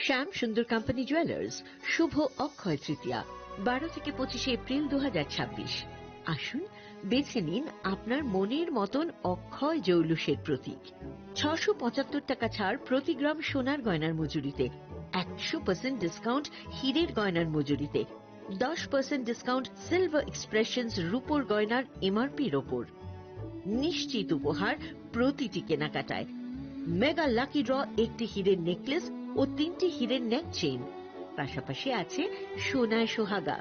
শ্যাম সুন্দর company jewellers শুভ অক্ষয় তৃতীয়া 12 থেকে 25 April 2026। আসুন বেছে নিন আপনার মনের মতন অক্ষয় জৌলুসের প্রতীক। 675 টাকা ছাড় প্রতি গ্রাম সোনার গয়নার মজুরিতে, 100% ডিসকাউন্ট হীরের গয়নার মজুরিতে, 10% ডিসকাউন্ট সিলভার এক্সপ্রেশনস রূপোর গয়নার এমআরপির ওপর। নিশ্চিত উপহার প্রতিটি কেনাকাটায়। মেগা লাকি ড্র একটি হীরের নেকলেস ও 3টি হীরের নেক চেইন, পাশাপাশি আছে সোনায় সোহাগা।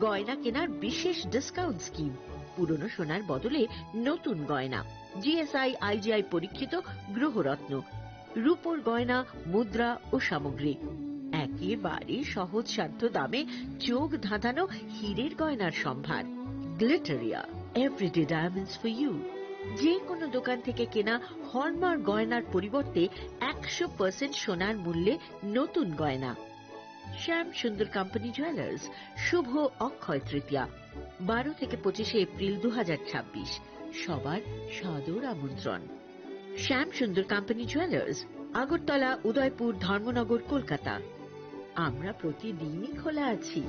গয়না কেনার বিশেষ ডিসকাউন্ট স্কিম, পুরনো সোনার বদলে নতুন গয়না, জিএসআই আইজিআই পরীক্ষিত গ্রহরত্ন, রূপোর গয়না, মুদ্রা ও সামগ্রী, একেবারে সহজ সাধ্য দামে চোখ ধাঁধানো হীরের গয়নার সম্ভার। Glitteria, everyday diamonds for you. যে কোনো দোকান থেকে কেনা হলমার্ক গয়নার পরিবর্তে 100% সোনার মূল্যে নতুন গয়না। শ্যাম সুন্দর কোম্পানি জুয়েলার্স শুভ অক্ষয় তৃতীয়া 12 থেকে 25 এপ্রিল 2026। সবার সাদর আমন্ত্রণ। শ্যাম সুন্দর কোম্পানি জুয়েলার্স, আগরতলা, উদয়পুর, ধর্মনগর, কলকাতা। আমরা প্রতিদিনই খোলা আছি।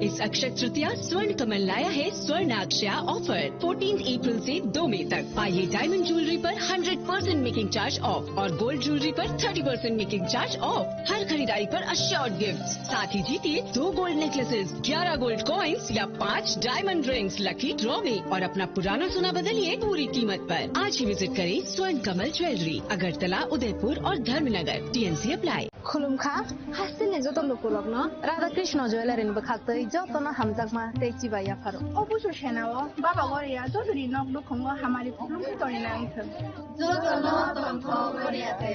इस अक्षय तृतीया स्वर्ण कमल लाया है स्वर्ण अक्षया ऑफर 14 अप्रैल से 2 मई तक। आइए डायमंड ज्वेलरी पर 100% मेकिंग चार्ज ऑफ और गोल्ड ज्वेलरी पर 30% मेकिंग चार्ज ऑफ। हर खरीदारी पर अश्योर्ड गिफ्ट, साथ ही जीतिए 2 गोल्ड नेकलेसेस, 11 गोल्ड कॉइन्स या 5 डायमंड रिंग्स लकी ड्रॉ में और अपना पुराना सोना बदलिए पूरी कीमत पर। आज ही विजिट करें स्वर्ण कमल ज्वेलरी, अगरतला, उदयपुर और धर्मनगर। TNC apply. खुलुमखा हासिने जत लोकलग्न राधा कृष्ण ज्वेलरी बखाक्तै जतन हामजाकमा तेची बाया फारो अबुसो सेनाओ बाबा गरिया जदुरी नग्लो खंग हमारी खुलुमखा तरिना आंथ जतन तंथ गरियाते।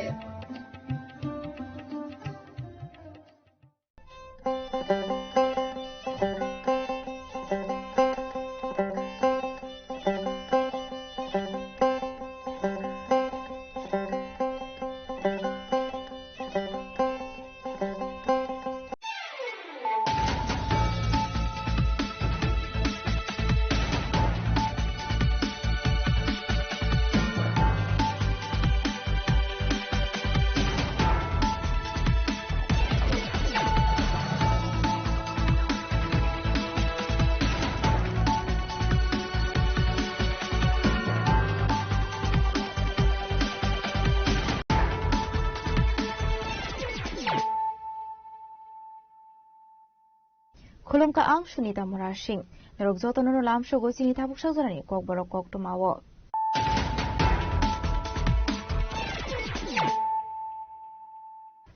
Khulumka ang Sunita Murashing, Narogzotono Lam Shogo Sinita Buksazani, Kokboro Kok to Mawo.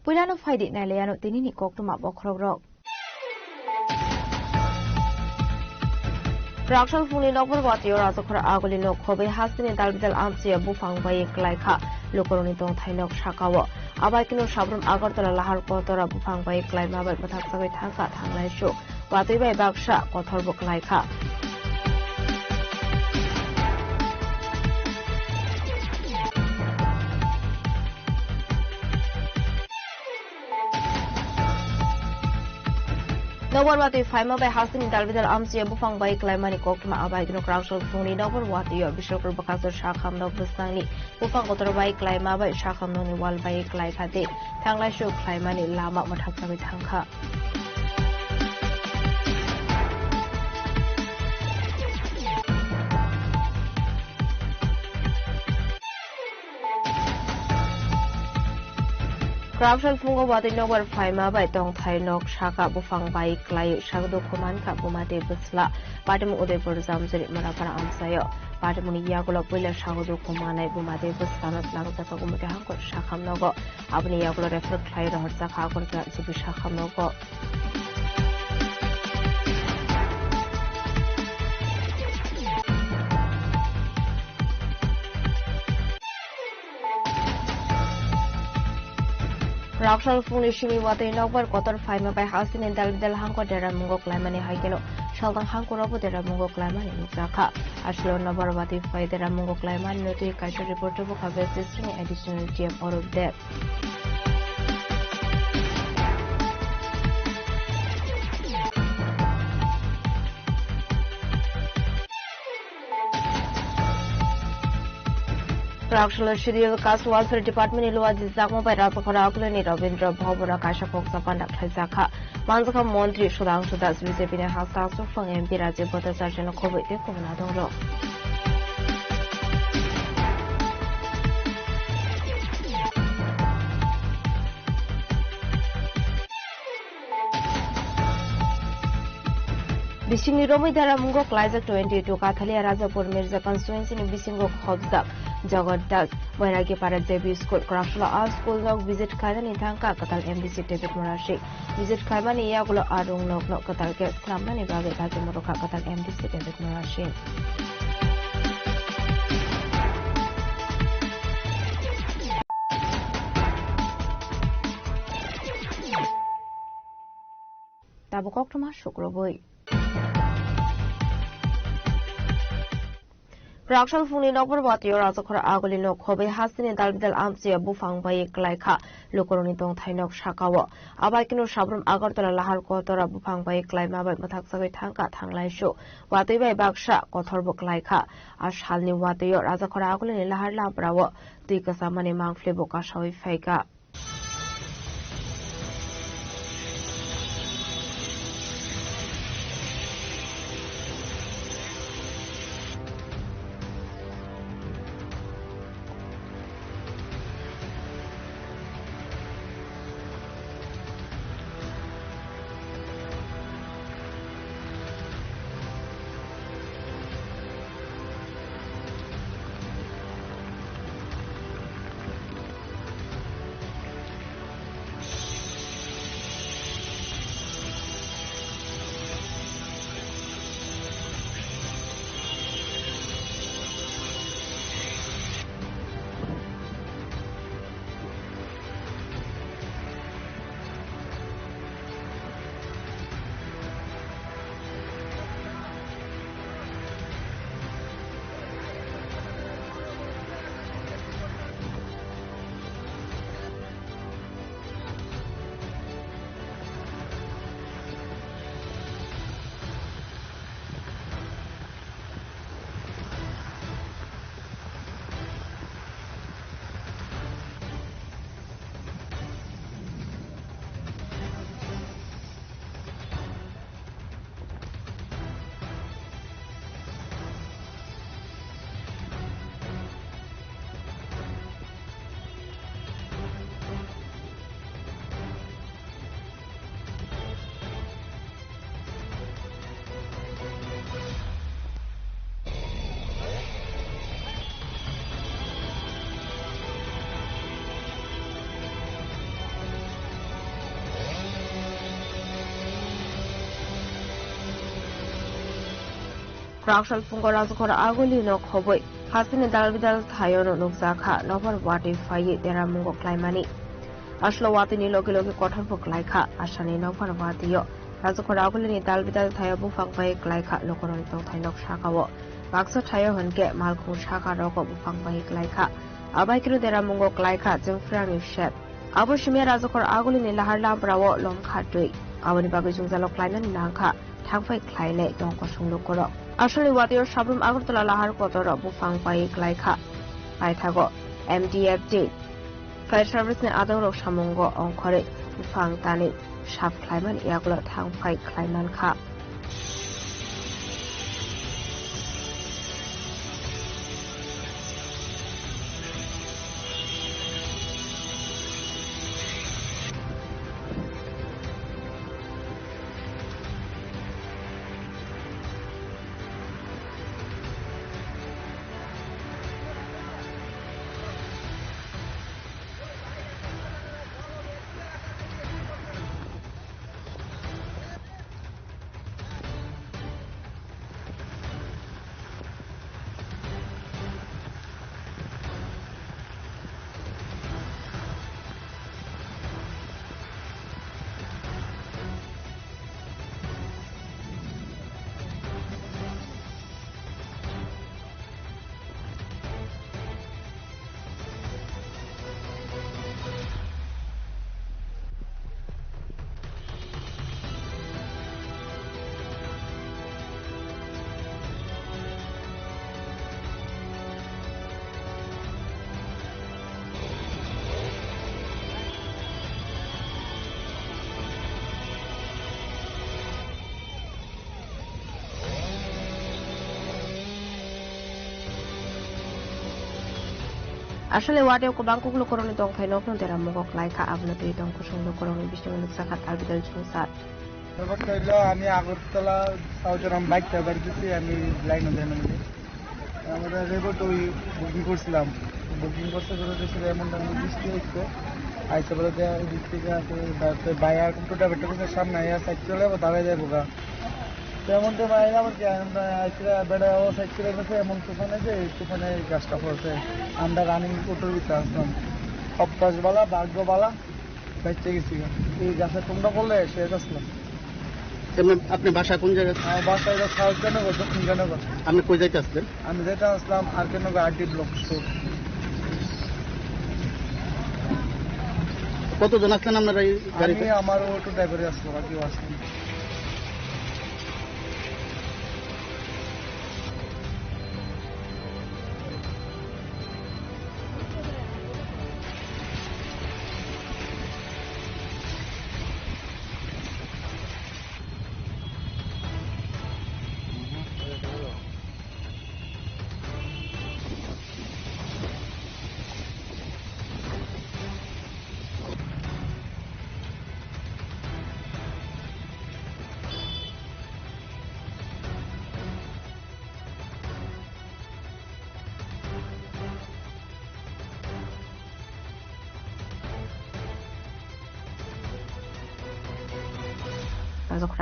Pulano Fidi Naleano Tinini Kok to Mabokrog. Rakshal Fuli Novel Wat your Azokra Agoli Lokobe Hastin and Dalbidal Amsia Bufang by Klaika, Lokoronito Tainok Shakawa. Abakino Shabram Agartala Lahar Kotora Bufang by Klaima by Bataksa Tanka Tanglai Show. Wati by Baksha, Kotorbuk Laika. Nobor Wati Fima by Hastin in Dalvidal Amsia Bufang by Climani Kokma Abagino Crowshal Funi Nobor Wati or Bishop Bakasa Shakam Nobustani, Bufang Kotor by Clima by Shakam Noni Wal by Klaika De, Tangla Show Climani Lama Mataksa with Tanka. Crowshal Fungo Wati Nobor Fima by Dong Tai Nok Shaka Bufang by Klai Shagdo Kumanka Bumate Busla, Badam Ude Burzamzuri Marapara Amsayo, Badamuni Yagola Willa Shagdo Kumana Bumate Bustanat Langaka Gumaka Shakam Nogo, Abni Yagola Refer Klai Horsaka Zubi Shakam Nogo. Rakshal Funishimi Wati Nobor Kotor Fima by Hastin and Dalvidal Hanko Deramungo Climani Haikino, Shaldan Hanko Deramungo Climani Zaka, Ashlo Nobor Wati Fai Deramungo Climan, Noti Kasha reporter book of existing additional GM or of death. Correctional Schedule Cast Welfare Department Ilwa Dizakmo by Razakora Akulani Ravindra Bhabura Kasha Poksa Pandak Hazaka Manzaka Montri Shudang Shudas Vizepina Hasta Sufang and Pirazi Bota Sargent Kobe Dekomado. Bising Romi Daramungo Klaizak 22 Kathalia Razapur Mirza constituency in Bisingo Khobzak Jagodas Wairagi Para Debi School Correctional Arts School Nog visit Kaidan in Tanka Katal MDC David Morashi visit Kaimani Yagulo Arung Nok Nok Katal Get Slamani Babi Kazimoroka Katal MDC David Morashi Tabukok Toma Shukroboi Rakshal Funi Nokbar Batio Razakora Agolino Kobe Hasini Dalbidal Amsia Bufang by Klaika Lukoronitong Tainok Shakawa Abakino Shabram Agartala Lahar Kotora Bufang by Klaima by Mataksawi Tanka Tanglai Show Wati by Baksha Kotorbo Klaika Ashalni Watio Razakora Agolini Lahar Lambrawa Dika Samani Mang Fliboka Shawi Fega Rakshal Fungo Razakora Agolino Koboi Hasini Dalbidal Tayono Nukzaka Novar Wati Faye Deramungo Klaimani Ashlawati Niloki Kotanpo Klaika Ashani Novar Watio Razakora Agolini Dalbidal Tayabu Fangbai Klaika Lokoronito Tainok Shakawo Baksa Tayo Honke Malku Shaka Roko Bufangbai Klaika Abaikiru Deramungo Klaika Jimfrani Shep Abu Shimir Razakora Agolini Laharla Bravo Long Kadri Awani Babi Jungzalo Klainan Nanka Tangfai Klaile Donko Shunglukoro Ashali Watio Shabrum Agartala Lahar Kotora Bufang by Klaika Aitago MDFD Fire Service ne Adoro Shamungo on Kore Bufang Tani Shab Klaiman Yaglo Tangfai Klaiman Ka আসলে ওয়ার্ডে গোबांखौबो করণে দंथाय नखनो देरा मगक लाइखा आबनो दै दंखौ संनो करণে बिष्णु लुकसाखात आलबिदाल जुंसार ব্যাপারটা হলো আমি Agartala সাউথরাম bike ব্যবহার করছি আমি লাইন দেন আমরা রেবট ওই বুকিং করছিলাম বুকিং করতে করতে সেটা এমনটা বৃষ্টি হচ্ছে আইসা বলে দিক থেকে আসলে বাইয়া টোটা বেটার সামনে আইয়া সাইড চলে দাঁড়ায় যায় বোকা তেমনটা বাইরে আবার কি আমরা আইসা বেড়া ও সাইড চলে গেছে এমন তুফানে যে তুফানে গাছটা পড়ছে আমরা রানিং অটোর ভিতরে আসলাম সপ্তাহবালা ভাগ্যবালা বেঁচে গেছি এই গাছের তোমরা বললে সে আসলাম আপনি বাসা কোন জায়গায়? বাসায় সাউথনগর দক্ষিণনগর। আপনি কই যাইতে আসলেন? আমি যেটা আসলাম আরকেনগর আরডি ব্লক স্টোর। কতজন আসলেন আপনারা এই গাড়িতে? আমি আমার অটো ড্রাইভারে আসলাম আর কেউ আসলাম।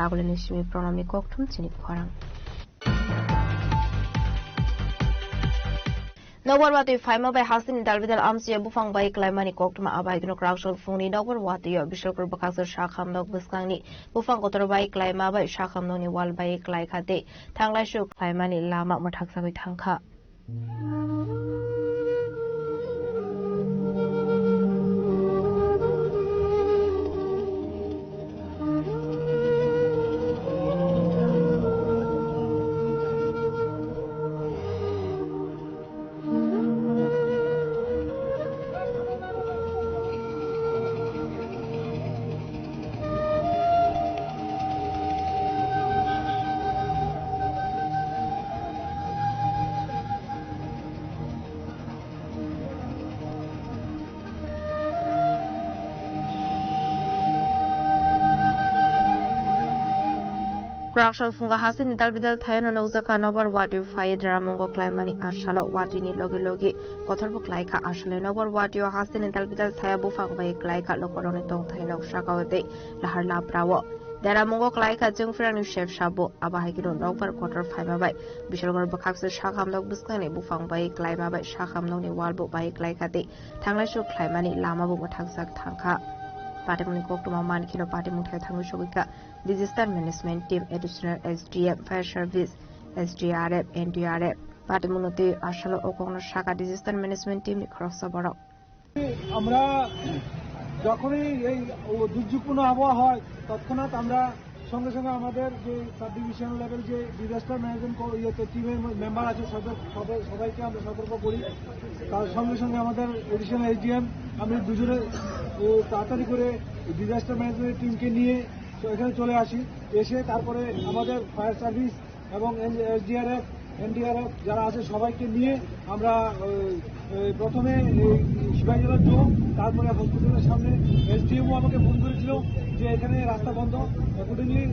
Ragulen ismi pronami koktum chinik khorang Nowar wati faima bai hasin dalbidal amsi bufang bai klaimani koktum abai gno kraukshol fungni nowar wati yo bishal kur bakasur shakham nok buskangni bufang kotor bai klaima bai shakham noni wal bai klai khate thanglai shu klaimani lama mathak sagoi thangkha Prakshal funga hasin dalbidal thayana nozaka nobar wati faye dramongo klaimani ashalo wati ni logi kothorbo klaika ashale nobar wati hasin dalbidal thaya bufang bai klaika lokorone tong thainok shakawate lahar laprawo Deramongo klaika jungfrani chef shabo abahigino nokbar kotor faima bai bishalgor bakhakse shakham nok buskani bufang bai klaima bai shakham noni walbo bai klaikate thanglaisu klaimani lamabu mathangsak thangkha Patimuni Koktuma Mankino Patimutai Tangushovika, Disaster Management Team Additional SDM Fire Service, SDRF, NDRF, Patimunuti Ashalo Okono Shaka Disaster Management Team Cross the Borok. আমরা যখনই এই দুর্যোগপূর্ণ আবহাওয়া হয় তৎক্ষণাৎ আমরা সঙ্গে সঙ্গে আমাদের যে সাব ডিভিশন লেভেল যে ডিজাস্টার ম্যানেজমেন্ট টিমের মেম্বার আছে সবাইকে আমরা সতর্ক করি তার সঙ্গে সঙ্গে আমাদের এডিশনাল এসডিএম আমি দুজনে তাড়াতাড়ি করে ডিজাস্টার ম্যানেজমেন্ট টিমকে নিয়ে এখানে চলে আসি এসে তারপরে আমাদের ফায়ার সার্ভিস এবং এসডিআরএফ এনডিআরএফ যারা আছে সবাইকে নিয়ে আমরা প্রথমে শিবাজীজলার জোন তারপরে হসপিটালের সামনে এসডিএমও আমাকে ফোন করেছিল যে এখানে রাস্তা বন্ধ অ্যাকর্ডিংলি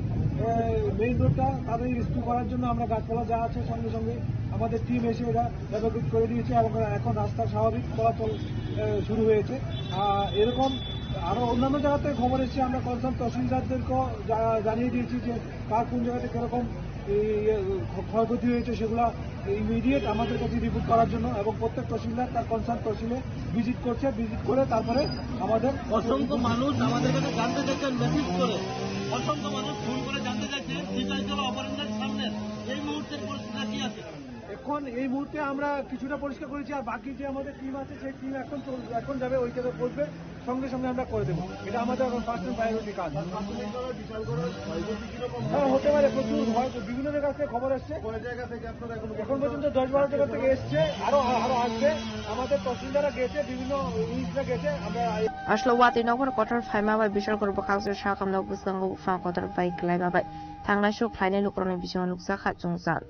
মেইন রোডটা তাড়াতাড়ি রেস্কিউ করার জন্য আমরা গাছপালা যা আছে সঙ্গে সঙ্গে আমাদের টিম এসে এটা এভাকুয়েট করে দিয়েছে এবং এখন রাস্তা স্বাভাবিক চলাচল শুরু হয়েছে এরকম আরো অন্যান্য জায়গা থেকে খবর এসেছে আমরা কনসার্ন তহসিলদারদেরকেও জানিয়ে দিয়েছি যে কার কোন জায়গাতে কিরকম ক্ষয়ক্ষতি হয়েছে সেগুলো ইমিডিয়েট আমাদের কাছে রিপোর্ট করার জন্য এবং প্রত্যেক তহসিলদার তার কনসার্ন তহসিলে ভিজিট করছে ভিজিট করে তারপরে আমাদের অসংখ্য মানুষ আমাদের কাছে জানতে চাইছেন মেসেজ করে অসংখ্য মানুষ ফোন করে জানতে চাইছে শিবাজীজলা অপারেশনের সামনে এই মুহূর্তের পরিস্থিতি কি আছে এখন এই মুহূর্তে আমরা কিছুটা পরিষ্কার করেছি আর বাকি যে আমাদের টিম আছে সেই টিম এখন যাবে ওই জায়গায় পৌঁছবে সঙ্গে সঙ্গে আমরা করে দেবো এটা আমাদের এখন ফার্স্ট এন্ড প্রায়োরিটি কাজ হ্যাঁ হতে পারে প্রচুর বিভিন্ন জায়গা থেকে খবর এসছে এখন পর্যন্ত 10-12 জায়গা থেকে এসছে আরো আসবে আমাদের তহসিলদাররা গেছে বিভিন্ন ইউনিটরা গেছে আমরা Ashlo wati nokor kotor faima bai bishal kor bakhakse shakam nok buskango fa kotor bai klaima bai thanglaisu khlaine lukrone bijon luksa kha chungsan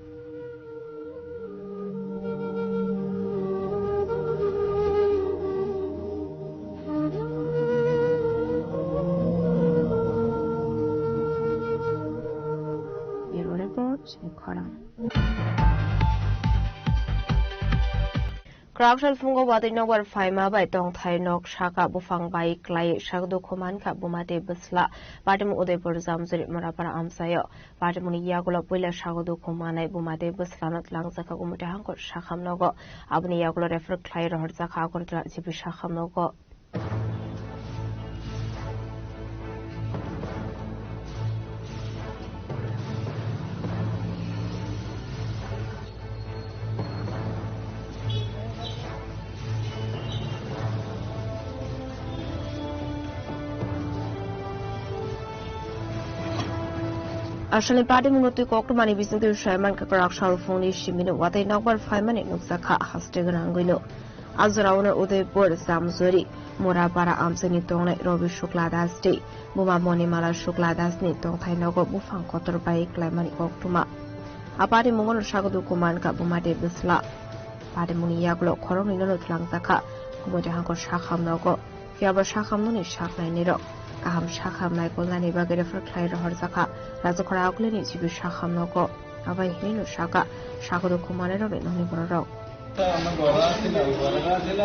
খরাং Krakshal fungo wadi nogwar faima bai tong thai nok shaka bufang bai klai shakdo khoman kha bumate basla patim Udaipur zamjuri marapara amsayo patimuni yagulo puila shakdo khomanai bumate basla not langzaka gumute hangkor shakham nogo abuni yagulo refer klai rohar zakha akortla jibi shakham nogo Asali party mengutu koktu mani bising tu Sherman ke Krakshal phone shimino watai nokbar 5 minute nuksakha hashtag ranguilo azrauna Udaipur zamzuri murapara amsani tongle Robi Shukla Das day buma moni mala Shukla Das ni tong thai nogo bufang kotor bai klaimani koktuma apari mongol shagdu kuman ka bumate bisla party muni yaglo khorong nino tlangzakha kumote hangko shakham nogo yaba shakham nuni shaknai niro kaham shakham nai kolani bagere for klai rohar zakha রাজকরা আগলেনি জিবি শাখাম নগ আবাই Hino শাখা শাখদ কুমারের ননি বড় আমার গড়া ছিল গড়া ছিল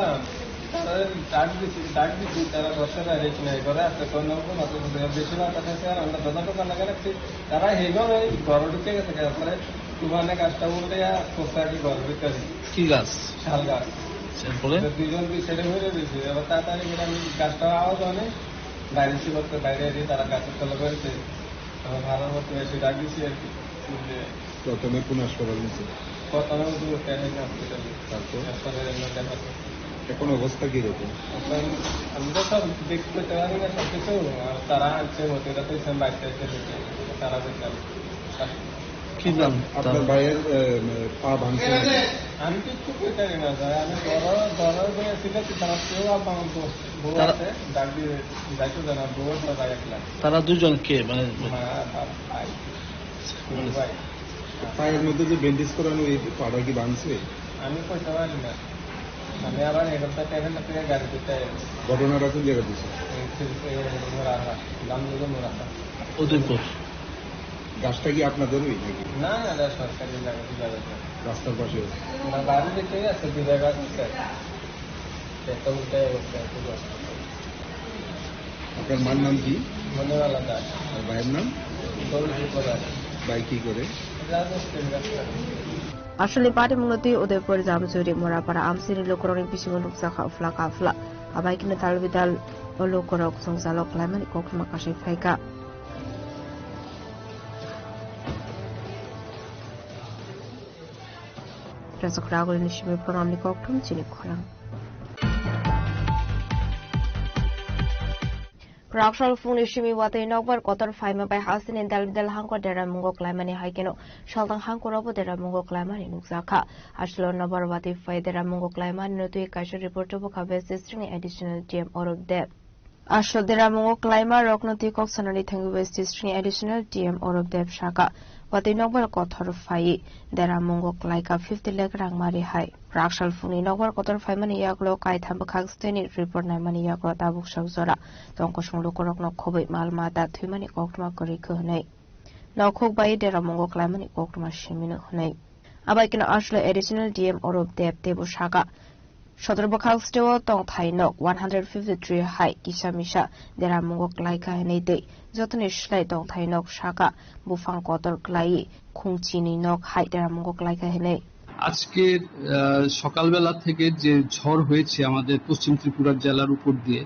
ডাক দিছি তারা বছরে রেখে নাই করে আছে কোন মত বেশি না কথা স্যার আমরা দাদা তো না গেলে তারা হেগো এই গড় ঢুকে গেছে তারপরে তুমানে কাজটা বলতে সোসাইটি গড় ঢুকে কি গাছ শাল গাছ বলে দুজন দুই ছেড়ে হয়ে রয়েছে এবার তাড়াতাড়ি আমি গাছটা আওয়াজ অনেক বাইরে ছিল বাইরে দিয়ে তারা গাছের তলা করেছে ভালো মতো এসে ডাক দিচ্ছি আর কি প্রথমে কোন হাসপাতাল নিচ্ছে প্রথমে এখন অবস্থা কিরকম আমি তো সব দেখতে পারি না সব কিছু তারা আনছে মতো বাড়িতে তারা দেখলাম কি নাম আপনার ভাইয়ের পা ভাঙছে আমি কিছু করতে না আমি বড় হয়েছিল তারা কেউ আমার বউ আছে ডাক দিয়ে যাইতো জানা বউ ভাই একলা তারা দুজন কে মানে পায়ের মধ্যে যে ব্যান্ডেজ করানো এই পাড়া কি ভাঙছে আমি কইতে পারি না আমি আবার এখানটা এখান থেকে গাড়িতে ঘটনাটা কোন জায়গা দিচ্ছে উদয়পুর গাছটা কি আপনাদেরই নাকি না না সরকারি রাস্তার পাশে না বাড়ি দেখতে আছে দুই জায়গা আছে আপনার মার নাম কি মনেওয়ালা দাস আর ভাইয়ের নাম ভাই কি করে আসলে পার্টি মূলত উদয়পুর জামজুরি মোরাপাড়া আমসিনি লোকরনি পিছিয়ে নুকসাখা উফলা কাফলা আবাই কিনে তালবিদাল ও লোকরক সংসালক লাইমানি কোকমা কাশে ফাইকা রাজকরাগল নিশিমে প্রণামনি কোকটুম চিনি খরাং Krakshal phone ishimi wate nokbar kotor faima bai hasin in dalbidal hangko dera mungo klaimani haikeno shaldang hangko robo dera mungo klaimani nukzakha ashlo nobar wate fai dera mungo klaimani notui kaisho reporto bo khabe sistrini additional DM orok deb ashlo dera mungo klaima roknoti kok sanari thangu west sistrini additional DM orok deb shaka wate nokbar kotor fai dera mungo klaika 50 lakh rang mari hai Krakshal phone nokbar kotor faimani yaklo kai thamba khagsteni report naimani yaklo tabuk sakjora tongkosung lokorok nok khobai malma ta thuimani koktma kori khonai nokhok bai dera mongo klaimani koktma shimino khonai abai kina ashlo additional DM orop deb tebo shaka Shotorbakal stewo tong thai nok 153 high kisamisha dera mongo klaika henei de jotoni shlai tong thai nok shaka bufang kotor klai khungchini nok high dera mongo klaika henei আজকে সকালবেলা থেকে যে ঝড় হয়েছে আমাদের পশ্চিম ত্রিপুরা জেলার উপর দিয়ে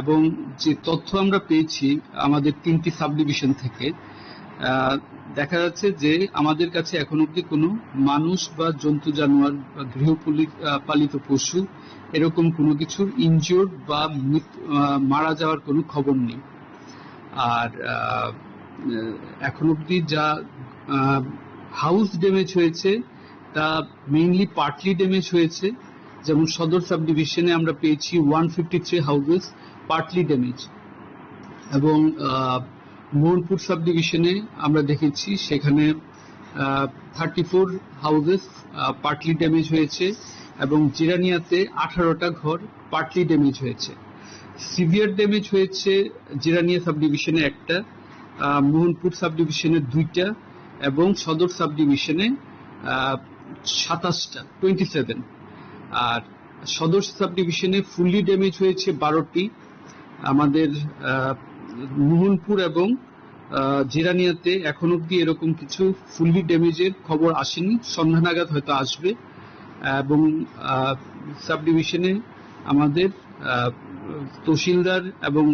এবং যে তথ্য আমরা পেয়েছি আমাদের 3টি সাব ডিভিশন থেকে দেখা যাচ্ছে যে আমাদের কাছে এখন অবধি কোনো মানুষ বা জন্তু জানোয়ার বা গৃহপালিত পশু এরকম কোনো কিছুর ইনজিওর্ড বা মারা যাওয়ার কোনো খবর নেই আর এখন অবধি যা হাউস ড্যামেজ হয়েছে তা মেইনলি পার্টলি ড্যামেজ হয়েছে যেমন সদর সাব ডিভিশনে আমরা পেয়েছি 153 হাউসেস পার্টলি ড্যামেজ এবং মোহনপুর সাব ডিভিশনে আমরা দেখেছি সেখানে 34 হাউসেস পার্টলি ড্যামেজ হয়েছে এবং জিরানিয়াতে 18টা ঘর পার্টলি ড্যামেজ হয়েছে সিভিয়ার ড্যামেজ হয়েছে জিরানিয়া সাব ডিভিশনে একটা মোহনপুর সাব ডিভিশনে 2টা এবং সদর সাব ডিভিশনে 27টা 27। আর সদর সাব ডিভিশনে ফুললি ড্যামেজ হয়েছে 12টি। আমাদের মোহনপুর এবং জিরানিয়াতে এখন অব্দি এরকম কিছু ফুললি ড্যামেজের খবর আসেনি, সন্ধ্যা নাগাদ হয়তো আসবে। এবং সাব ডিভিশনে আমাদের তহসিলদার এবং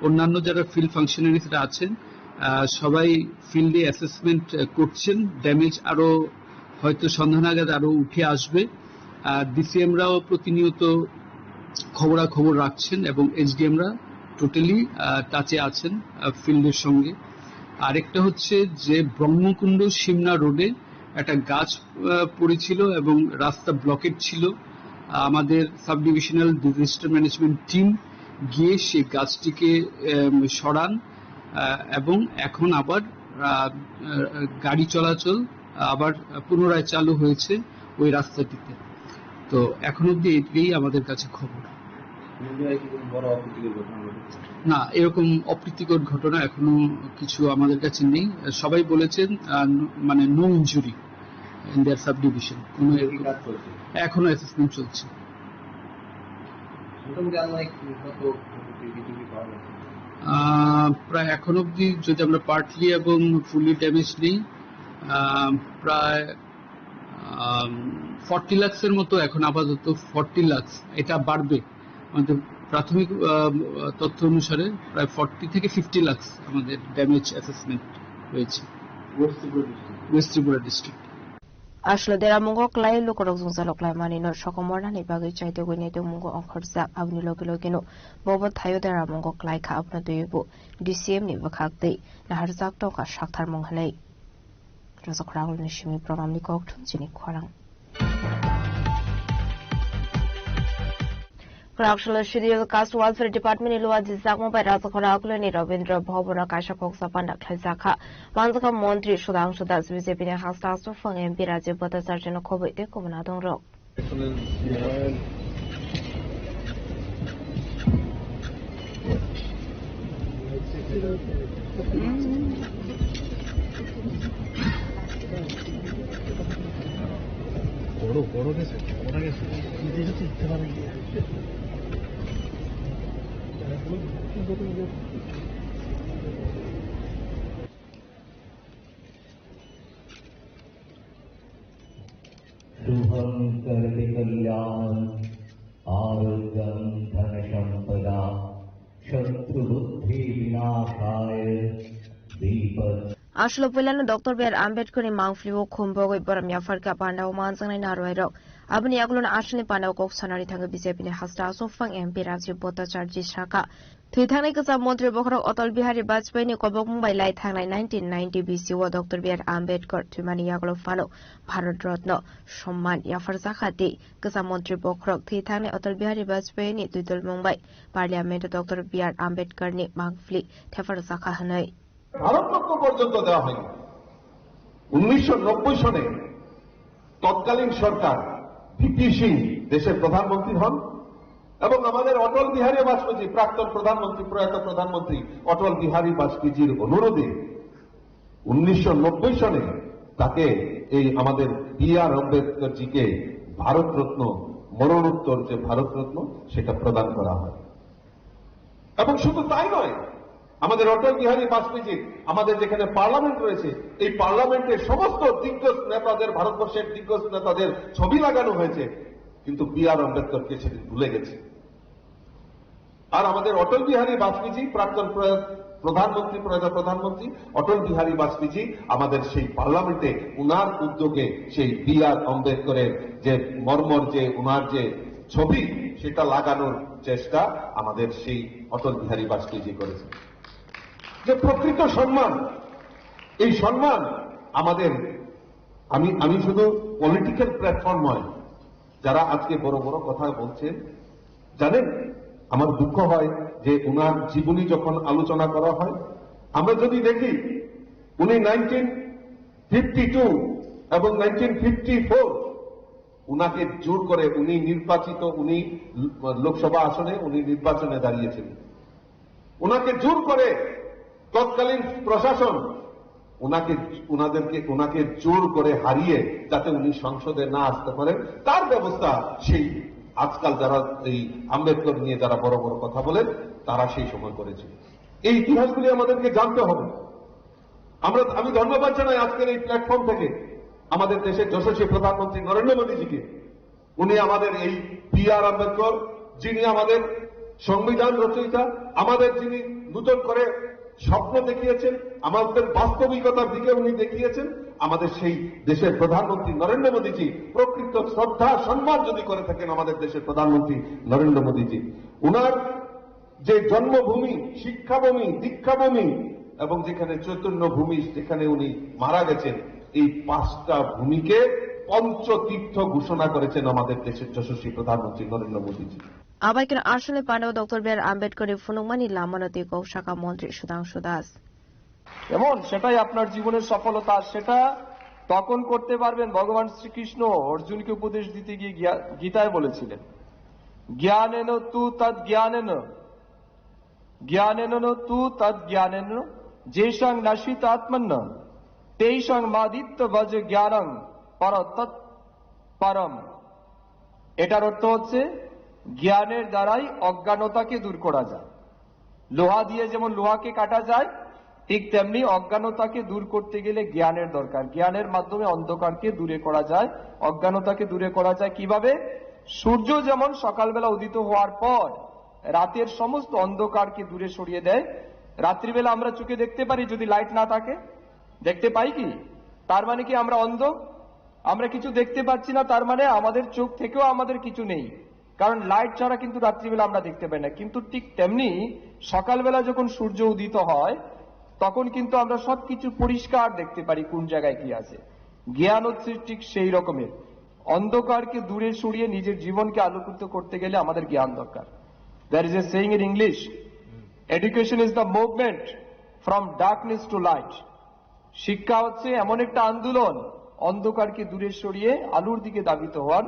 অন্যান্য যারা ফিল্ড ফাংশনারিজরা আছেন সবাই ফিল্ডে অ্যাসেসমেন্ট করছেন। ড্যামেজ আরো হয়তো সন্ধ্যা নাগাদ আরো উঠে আসবে। ডিসিএমরাও প্রতিনিয়ত খবরাখবর রাখছেন এবং এসডিএমরা টোটালি টাচে আছেন ফিল্ডের সঙ্গে। আরেকটা হচ্ছে যে ব্রহ্মকুণ্ড সিমনা রোডে একটা গাছ পড়েছিল এবং রাস্তা ব্লকেট ছিল। আমাদের sub divisional disaster management team গিয়ে সেই গাছটিকে সরান এবং এখন আবার গাড়ি চলাচল আবার পুনরায় চালু হয়েছে ওই রাস্তাটিতে। তো এখন অব্দি এটাই আমাদের কাছে খবর। না, এরকম অপ্রীতিকর ঘটনা এখনো কিছু আমাদের কাছে নেই। সবাই বলেছেন মানে no injury in their subdivision. এখনো অ্যাসেসমেন্ট চলছে। প্রায় এখন অব্দি যদি আমরা পার্টলি এবং ফুললি ড্যামেজ নেই, প্রায় 40 লাখের মতো এখন আপাতত 40 লাখ। এটা বাড়বে, আমাদের প্রাথমিক তথ্য অনুসারে প্রায় 40 থেকে 50 লাখ আমাদের ড্যামেজ অ্যাসেসমেন্ট হয়েছে ওয়েস্ট ত্রিপুরা ডিস্ট্রিক্ট। আসলে দেরা মুঙ্গ ক্লাই লোকরক জংজালক লাই মানিনো সকমরনানি বাগै চাইতে গইনেতে মুঙ্গ অংখরজাক আবনি লগে লগেনো বব থাयो देरा मुंग क्लाई खा अपना दुयबो डिसिएम नि बखाक्दै नाहारजाक टका साक्थार मंगहलै रजखरागल निसिमी प्रणामनि कक्थुन जिनि खरां Correctional Schedule Cast Welfare Department Ilwa Jizakmo by Razakaragle ni Ravindra Bhavana Kasha Koksa Pandak Hazaka Manzaka Montri Shudang Shudas Vizepina Hasta Sufang and Piraji Bata Sargent Kobe de Comanadon Rock. शुभं करति कल्याण आरोग्यं धन संपदा शत्रुबुद्धि विनाशाय दीपक Ashlo Pilano Dr. Bear Ambedkar in Mount Fliwo Kumbo Baramia Farka Panda Manzang and Narwero. Abni Aglon Ashley Panda Kok Sanari Tanga Bizepin Hasta Sofang and Pirazi Bota Charges Shaka. Titanic Montreal Bokro Otol Bihari Batspain Kobok by Light Hang 1990 BC Dr. Bear Ambedkar to Maniaglo Fano Parad Rotno Shoman Yafarzakati Kasa Montreal Bokrok Titanic Otol Bihari Batspain Tudul Mumbai Parliament Dr. Bear Ambedkar Nick Magfleet Tefarzaka Hanoi. Bharat Ratna পর্যন্ত দেওয়া হয়নি। 1990 সনে তৎকালীন সরকার VP Singh দেশের প্রধানমন্ত্রী হন এবং আমাদের অটল বিহারী বাজপেয়ী প্রাক্তন প্রধানমন্ত্রী প্রয়াত প্রধানমন্ত্রী অটল বিহারী বাজপেয়ীর অনুরোধে 1990 সনে তাকে এই আমাদের বি.আর. আম্বেদকরজিকে ভারতরত্ন মরণোত্তর যে ভারতরত্ন সেটা প্রদান করা হয়। এবং শুধু তাই নয়, আমাদের অটল বিহারী বাজপেয়ী আমাদের যেখানে পার্লামেন্ট রয়েছে এই পার্লামেন্টের সমস্ত দিগ্গজ নেতাদের ভারতবর্ষের দিগ্গজ নেতাদের ছবি লাগানো হয়েছে, কিন্তু বি.আর. আম্বেদকরকে সেদিন ভুলে গেছে। আর আমাদের অটল বিহারী বাজপেয়ী প্রাক্তন প্রধানমন্ত্রী প্রয়াত প্রধানমন্ত্রী অটল বিহারী বাজপেয়ী আমাদের সেই পার্লামেন্টে উনার উদ্যোগে সেই বি.আর. আম্বেদকরের যে মর্মর যে উনার যে ছবি সেটা লাগানোর চেষ্টা আমাদের সেই অটল বিহারী বাজপেয়ী করেছে। যে প্রকৃত সম্মান, এই সম্মান আমাদের আমি শুধু পলিটিক্যাল প্ল্যাটফর্ম নয়, যারা আজকে বড় বড় কথা বলছেন, জানেন আমার দুঃখ হয় যে উনার জীবনী যখন আলোচনা করা হয় আমরা যদি দেখি উনি 1952 এবং 1954 উনাকে জোর করে উনি নির্বাচিত, উনি লোকসভা আসনে উনি নির্বাচনে দাঁড়িয়েছিলেন, উনাকে জোর করে তৎকালীন প্রশাসন ওনাকে জোর করে হারিয়ে যাতে উনি সংসদে না আসতে পারেন তার ব্যবস্থা সেই আজকাল যারা এই আম্বেদকর নিয়ে যারা বড় বড় কথা বলেন তারা সেই সময় করেছে। এই ইতিহাসগুলি আমাদেরকে জানতে হবে। আমি ধন্যবাদ জানাই আজকের এই প্ল্যাটফর্ম থেকে আমাদের দেশের যশস্বী প্রধানমন্ত্রী নরেন্দ্র মোদীজিকে। উনি আমাদের এই বি.আর. আম্বেদকর, যিনি আমাদের সংবিধান রচয়িতা, আমাদের যিনি নূতন করে স্বপ্ন দেখিয়েছেন, আমাদের বাস্তবিকতার দিকে উনি দেখিয়েছেন, আমাদের সেই দেশের প্রধানমন্ত্রী নরেন্দ্র মোদীজি প্রকৃত শ্রদ্ধা সম্মান যদি করে থাকেন আমাদের দেশের প্রধানমন্ত্রী নরেন্দ্র মোদীজি, উনার যে জন্মভূমি, শিক্ষাভূমি, দীক্ষাভূমি এবং যেখানে চৈতন্য ভূমি, যেখানে উনি মারা গেছেন, এই 5টা ভূমিকে পঞ্চতীর্থ ঘোষণা করেছেন আমাদের দেশের যশস্বী প্রধানমন্ত্রী নরেন্দ্র মোদীজি। আবাইকেন আসলে পান্ডব ডক্টর বি.আর. আম্বেদকরের ফুনুমানি লামানতি কৌশাখা মন্ত্রী সুধাংশু দাস। এমন সেটাই আপনার জীবনের সফলতা, সেটা তখন করতে পারবেন ভগবান শ্রীকৃষ্ণ অর্জুনকে উপদেশ দিতে গিয়ে গীতায় বলেছিলেন, জ্ঞানেন তু তদ জ্ঞানেন, জ্ঞানেন তু তদ জ্ঞানেন, যেসং নাশিত আত্মন্ন তেসং মাদিত্য ভজ জ্ঞানং পর তৎ পরম। এটার অর্থ হচ্ছে জ্ঞানের দ্বারাই অজ্ঞানতাকে দূর করা যায়। লোহা দিয়ে যেমন লোহাকে কাটা যায়, ঠিক তেমনি অজ্ঞানতাকে দূর করতে গেলে জ্ঞানের দরকার। জ্ঞানের মাধ্যমে অন্ধকারকে দূরে করা যায়, অজ্ঞানতাকে দূরে করা যায় কিভাবে? সূর্য যেমন সকালবেলা উদিত হওয়ার পর রাতের সমস্ত অন্ধকারকে দূরে সরিয়ে দেয়। রাত্রিবেলা আমরা চোখে দেখতে পারি যদি লাইট না থাকে, দেখতে পাই কি? তার মানে কি আমরা অন্ধ? আমরা কিছু দেখতে পাচ্ছি না, তার মানে আমাদের চোখ থেকেও আমাদের কিছু নেই, কারণ লাইট ছাড়া কিন্তু রাত্রিবেলা আমরা দেখতে পাই না। কিন্তু ঠিক তেমনি সকালবেলা যখন সূর্য উদিত হয় তখন কিন্তু আমরা সবকিছু পরিষ্কার দেখতে পারি কোন জায়গায় কি আছে। জ্ঞান হচ্ছে ঠিক সেই রকমের। অন্ধকারকে দূরে সরিয়ে নিজের জীবনকে আলোকিত করতে গেলে আমাদের জ্ঞান দরকার। There is a saying in English, education is the movement from darkness to light. শিক্ষা হচ্ছে এমন একটা আন্দোলন, অন্ধকারকে দূরে সরিয়ে আলোর দিকে ধাবিত হওয়ার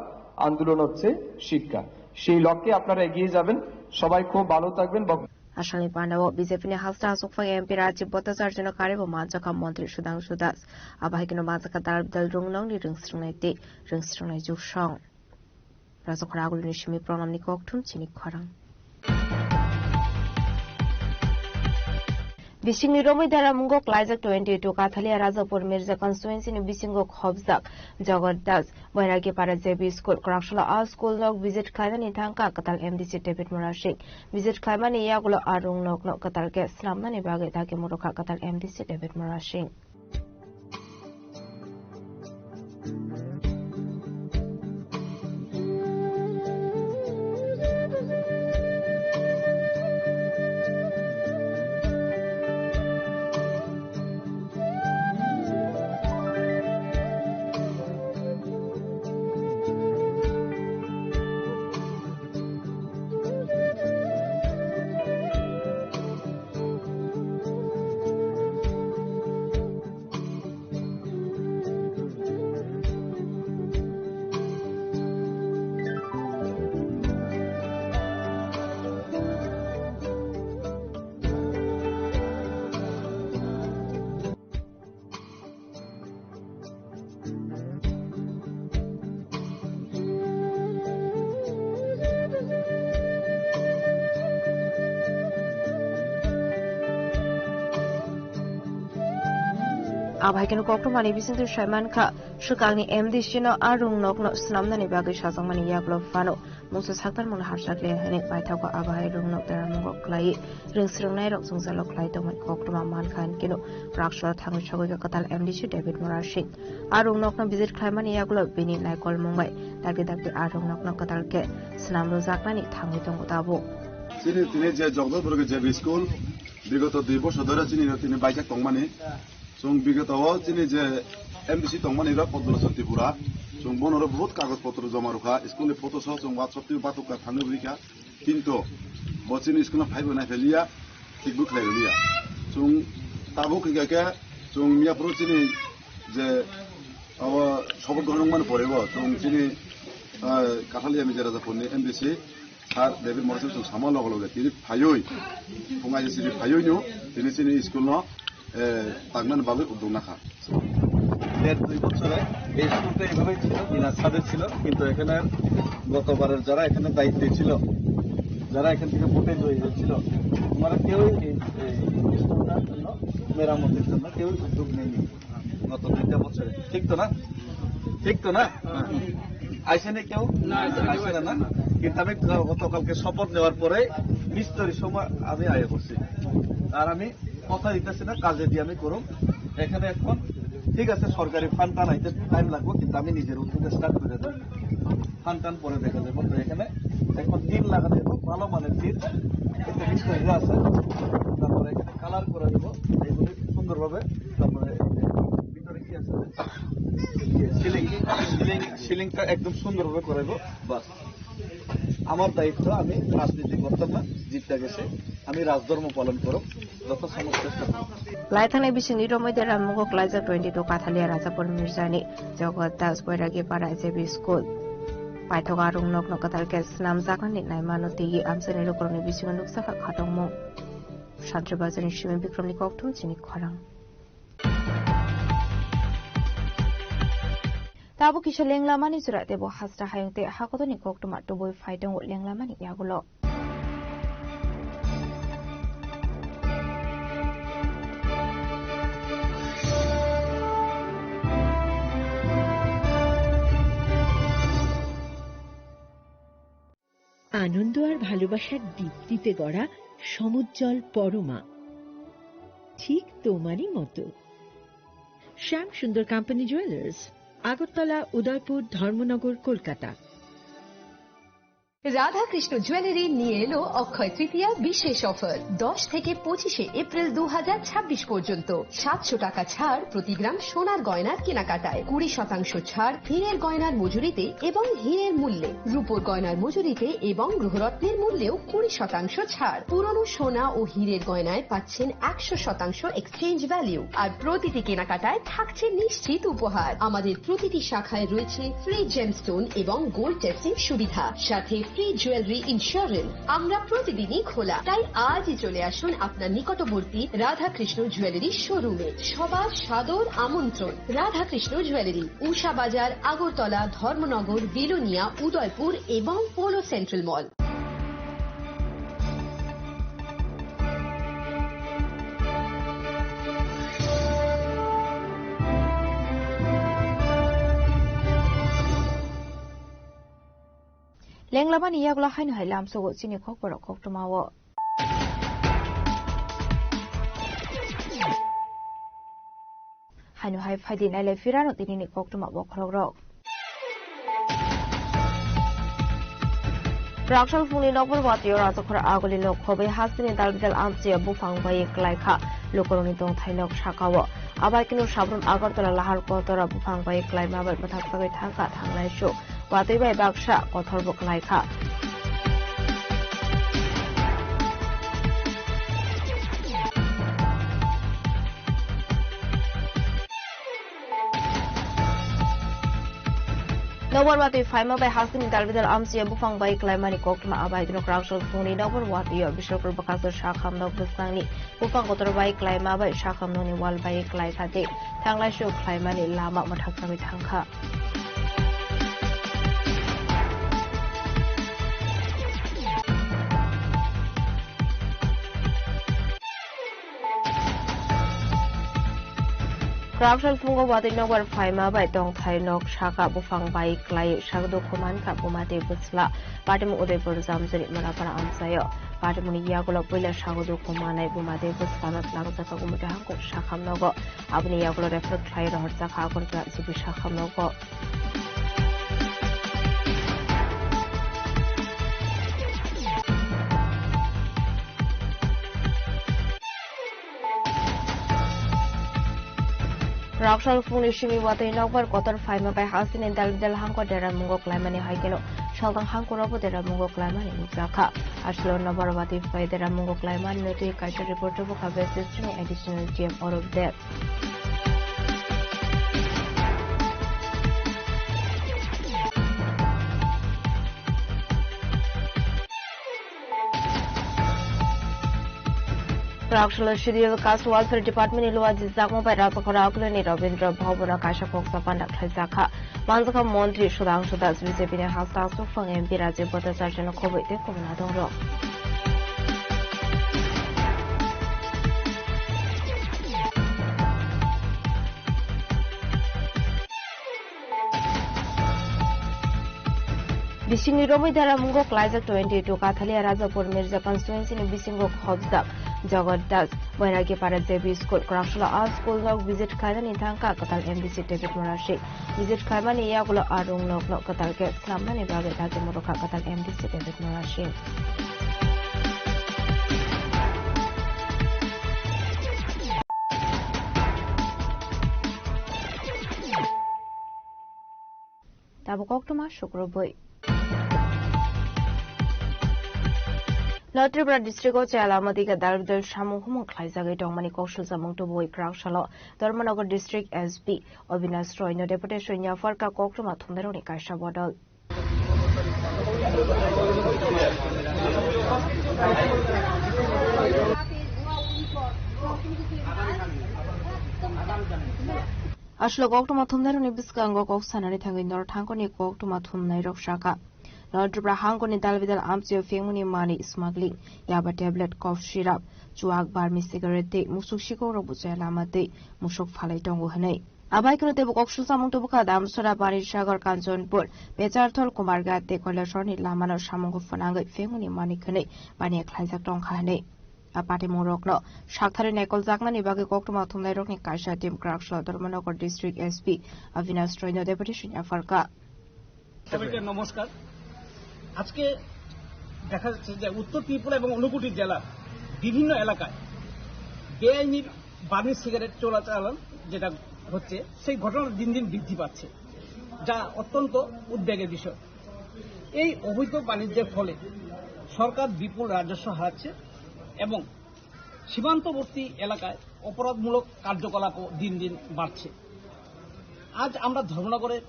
আন্দোলন হচ্ছে শিক্ষা। সেই লক্ষ্যে আপনারা এগিয়ে যাবেন। সবাই খুব ভালো থাকবেন। আসামি Pandava BJP হাস্তা আসুকফাং MP Rajib Bhattacharya Karib মানজাকা মন্ত্রী সুধাংশু দাস আবাহিকিনো মানজাকা দাল রুংনংনি রিংস্রংনাইতে রিংস্রংনাই জুসং রাজখরা আগুলিনি সিমি প্রণামনি ককঠুম চিনি খরাং Bisingi Romi Daramungo Klaizak 22 Kathalia Razapur Mirza constituency ni Bisingo Khobzak Jagad Das Bairagi para JB School Krakshala All School Log visit Kaimani Thanka Katal MDC David Murashik visit Kaimani Yagulo Arung Nok Nok Katal Ges Namani Bagi Taki Muroka Katal MDC David Murashik Abhaiken Koktomani Bisintu Shaimanka, Shukani MDC Arung Nok Snamnani Bagi Shazamani Yaklo Fano, Moses Hakar Mun Harshakli Hanik Baitako Abhai Rung Nok Daramungo Klai, Ringsrunai Zungzalo Klai Tomat Koktoma Mankan Kino, Rakshar Tangu Chagoga Katal MDC David Murashik, Arung Nok visit Klaimani Yaklo Bini Naikol Mumbai, Dagi Arung Nok Katalke, Snam Rozakani Tangu Tongo Tabo. Tine Jogdorburg JB School, Bigoto Dibo Sodora Tine Baika Tongmani. जों बिगतआव दिनै जे MDC दंमोन एबा पद्म सन्तिपुरा जों बनरो बहुत कागज पत्र जमा रखा स्कुलनि फटो सह जों WhatsApp ति बातुका थांनो बिखा किन्तु बचिन स्कुलना फाइबो नायफेलिया थिगबो खालायलिया जों ताबो खैगाके जों मिया प्रचिनि जे अब सबक गनंमान परेबो जों दिनै काठालिया मिजराजाफोरनि एमडीसी सार डेभिड मरसन जों सामा लगलगे तिनि फायoi फंगाय सिरि फायoi नु दिनै सिनि स्कुलनो তাগনান ভাবে উদ্যোগ নাখা 1-2 বছরে এই স্কুলটা এইভাবেই ছিল, বিনা ছাদের ছিল, কিন্তু এখানে গতবারের যারা এখানে দায়িত্বে ছিল, যারা এখান থেকে ভোটে জয়ী হয়েছিল, ওনারা কেউই এই স্কুলটার জন্য মেরামতের জন্য কেউ উদ্যোগ নেয়নি গত 2 বছরে। ঠিক তো না? ঠিক তো না? আইসেনি কেউ? আইসে না। কিন্তু আমি গতকালকে শপথ নেওয়ার পরে 20 তারিখ সময় আমি আয় করছি, আর আমি কথা দিতেছি না, কাজে দিয়ে আমি করুম। এখানে এখন ঠিক আছে সরকারি ফান্ড টান আইতে টাইম লাগবে, কিন্তু আমি নিজের উদ্যোগে স্টার্ট করে দেবো। ফান্ড টান পরে দেখা যাবো। তো এখানে এখন টিন লাগা দেবো, ভালো মানের টিন, একটা মিস্ত্রি আছে, তারপরে এখানে কালার করে দেবো এইগুলি সুন্দরভাবে। তারপরে ভিতরে কি আছে, সিলিংটা একদম সুন্দরভাবে করাইবো। বাস আমার দায়িত্ব, আমি রাজনীতি করতাম না, জিততে গেছে, আমি রাজধর্ম পালন করব, যত সমস্যা। লাইথানে বিসিংनि रमैदे रामुगो क्लाइजा 22 काथालिया राजापुर मिर्जानि जगत दास बैरागी पारा जेबी स्कुल पाइथगा रुं नक नकताल के नाम जागनि नायमानो तिगि आमसनि रोकरनि बिसिंग नुकसाखा खादंमो साद्रबाजनि सिमे बिक्रमनि कक्थुम चिनि खरां ताबो किशो लेंलामानि जुराते बो हास्रा हायंते हाकदनि कक्तुमा टबय फाइदं लेंलामानि यागुलो আনন্দ আর ভালোবাসার দীপ্তিতে গড়া সমুজ্জ্বল পরমা, ঠিক তোমারই মতো। শ্যাম সুন্দর company jewellers, Agartala, Udaipur, Dharmanagar, Kolkata. Radhakrishna jewellery নিয়ে এলো অক্ষয় তৃতীয়া বিশেষ অফার। 10 থেকে 25 এপ্রিল 2026 পর্যন্ত 700 টাকা ছাড় প্রতি গ্রাম সোনার গয়নার কেনাকাটায়, 20% ছাড় হীরের গয়নার মজুরিতে এবং হীরের মূল্যে, রূপোর গয়নার মজুরিতে এবং গ্রহরত্নের মূল্যেও 20% ছাড়। পুরনো সোনা ও হীরের গয়নায় পাচ্ছেন 100% এক্সচেঞ্জ ভ্যালু, আর প্রতিটি কেনাকাটায় থাকছে নিশ্চিত উপহার। আমাদের প্রতিটি শাখায় রয়েছে ফ্রি জেমস্টোন এবং গোল্ড টেস্টিং সুবিধা, সাথে ফ্রি জুয়েলারি ইন্স্যুরেন্স। আমরা প্রতিদিনই খোলা, তাই আজই চলে আসুন আপনার নিকটবর্তী রাধাকৃষ্ণ জুয়েলারি শোরুমে। সবার সাদর আমন্ত্রণ। রাধাকৃষ্ণ জুয়েলারি, উষা বাজার, আগরতলা, ধর্মনগর, বিলোনিয়া, উদয়পুর এবং পোলো সেন্ট্রাল মল। लेंलामानि यागला हायनो हाय लामसोगो चिनि खकबरो खक्तमावो हायनो हाय फायदि नायले फिरानो दिनिनि खक्तमा बखरग्रो राक्षल फुंनि नगर वातियो राजखर आगलि लोक खबे हासिनि दालबिदाल आमचिया बुफांबाय क्लाइखा लोकरनि दंथाइनक साकावो आबायकिनो साब्रम आगरतला लाहार कोतरा बुफांबाय क्लाइमाबाय मथाकसागै थांखा थांनायसु वातैबाय बाक्सा कथरबो क्लाइखा नगरवाती फाइमाबाय हासिनि दालबिदाल आमचिया बुफांबाय क्लाइमानि कक्तमा आबायकिनो राक्षल फुंनि नगरवातियो बिशरपुर बकासर शाखामनक बस्तांनि बुफां कथरबाय क्लाइमाबाय शाखामननि वालबाय क्लाइखाते थांलायसु क्लाइमानि लामा मथाकसागै थांखा राक्षल फुंगो वाति नगर फाइमाबाय दंथाइ नक शाखा बुफांबाय क्लाइ शागदो खमानखा बुमाते बस्ला पाटिमु उदयपुर जामजरि मरापारा आमसायो पाटिमुनि यागुलो पहिला शागदो खमानाय बुमाते बस्लाना लागजाका गुमते हांको शाखामनगो आबनि यागुलो रेफर क्लाइ रहरजाका आगरजा जिबि शाखामनगो राक्षल फुंनि सिमी वातै नगर कतर फाइमाबाय हासिनि दालबिदाल हांको देरा मुंगो क्लाइमानि हाइकेनो सालदां हांकोराबो देरा मुंगो क्लाइमानि नुजाखा आसलो नबरवाति फाइ देरा मुंगो क्लाइमानि नतुइ काइसा reporter बखा बेसिसनि additional GM Arup Dev Krakshalo Shidil Kas Welfare Department Ilwa Jizakmo by Rapakora Akulani Robindra Bhavana Kasha Koksa Pandak Haizaka Manzaka Montri Shudang Shudas Vizepina Hasta Sufang and Birazi Bota Sarjan Kobe de Comunadoro. Bisingi Romi Dara Mungo Klaiza 22 Kathalia Razapur Mirza constituency in Bisingo Khobdak Jagad Das Bairagi Para JB School Krakshalo Art School Log visit Kaidan in Tanka Katal MBC David Morashi visit Kaimani Yagulo Arung Nok Katal Get Slamani Bagat Moroka Katal MBC David Morashi. Tabukok Toma Shukroboy. North Tripura District of Chalamatiga Dalvidal Shamuhum Klaizagi Domani Koshus among to boy Krakshalo, Dharmanagar District SB, Obinas Roy, no deputation Yafarka Kokruma Tunderonika Shabodal. Ashlo Koktuma Tunderoni Biskango Koksanari Tangin Tankoni Koktuma Tunai Shaka. Nodribra Hangoni Dalvidal Amsio Femuni Money Smuggling, Yaba Tablet Cough Syrup, Chuak Barmi Cigarette, Musushiko Robucha Lamate, Mushok Falai Tongo Hane. Abaikano de Bokshusam to Bukadam, Sora Bari Shagar Kanzonpur, Bezartol Kumarga, de Colashoni Lamano Shamongo Fananga, Femuni Money Kane, Bania Klaisak Tonkane. Apati Morokno, Shaktari Nekol Zakman, Ibaki Koktuma Tunderoni Kasha, Tim Krakshalo, Dharmanagar District SB, Avinas Troino Deputation Yafarka. নমস্কার আজকে দেখা যাচ্ছে যে উত্তর ত্রিপুরা এবং ঊনকোটি জেলার বিভিন্ন এলাকায় বেআইনি বার্মি সিগারেট চোরাচালান যেটা হচ্ছে সেই ঘটনা দিন দিন বৃদ্ধি পাচ্ছে যা অত্যন্ত উদ্বেগের বিষয় এই অবৈধ বাণিজ্যের ফলে সরকার বিপুল রাজস্ব হারাচ্ছে এবং সীমান্তবর্তী এলাকায় অপরাধমূলক কার্যকলাপও দিন দিন বাড়ছে আজ আমরা ধর্মনগরের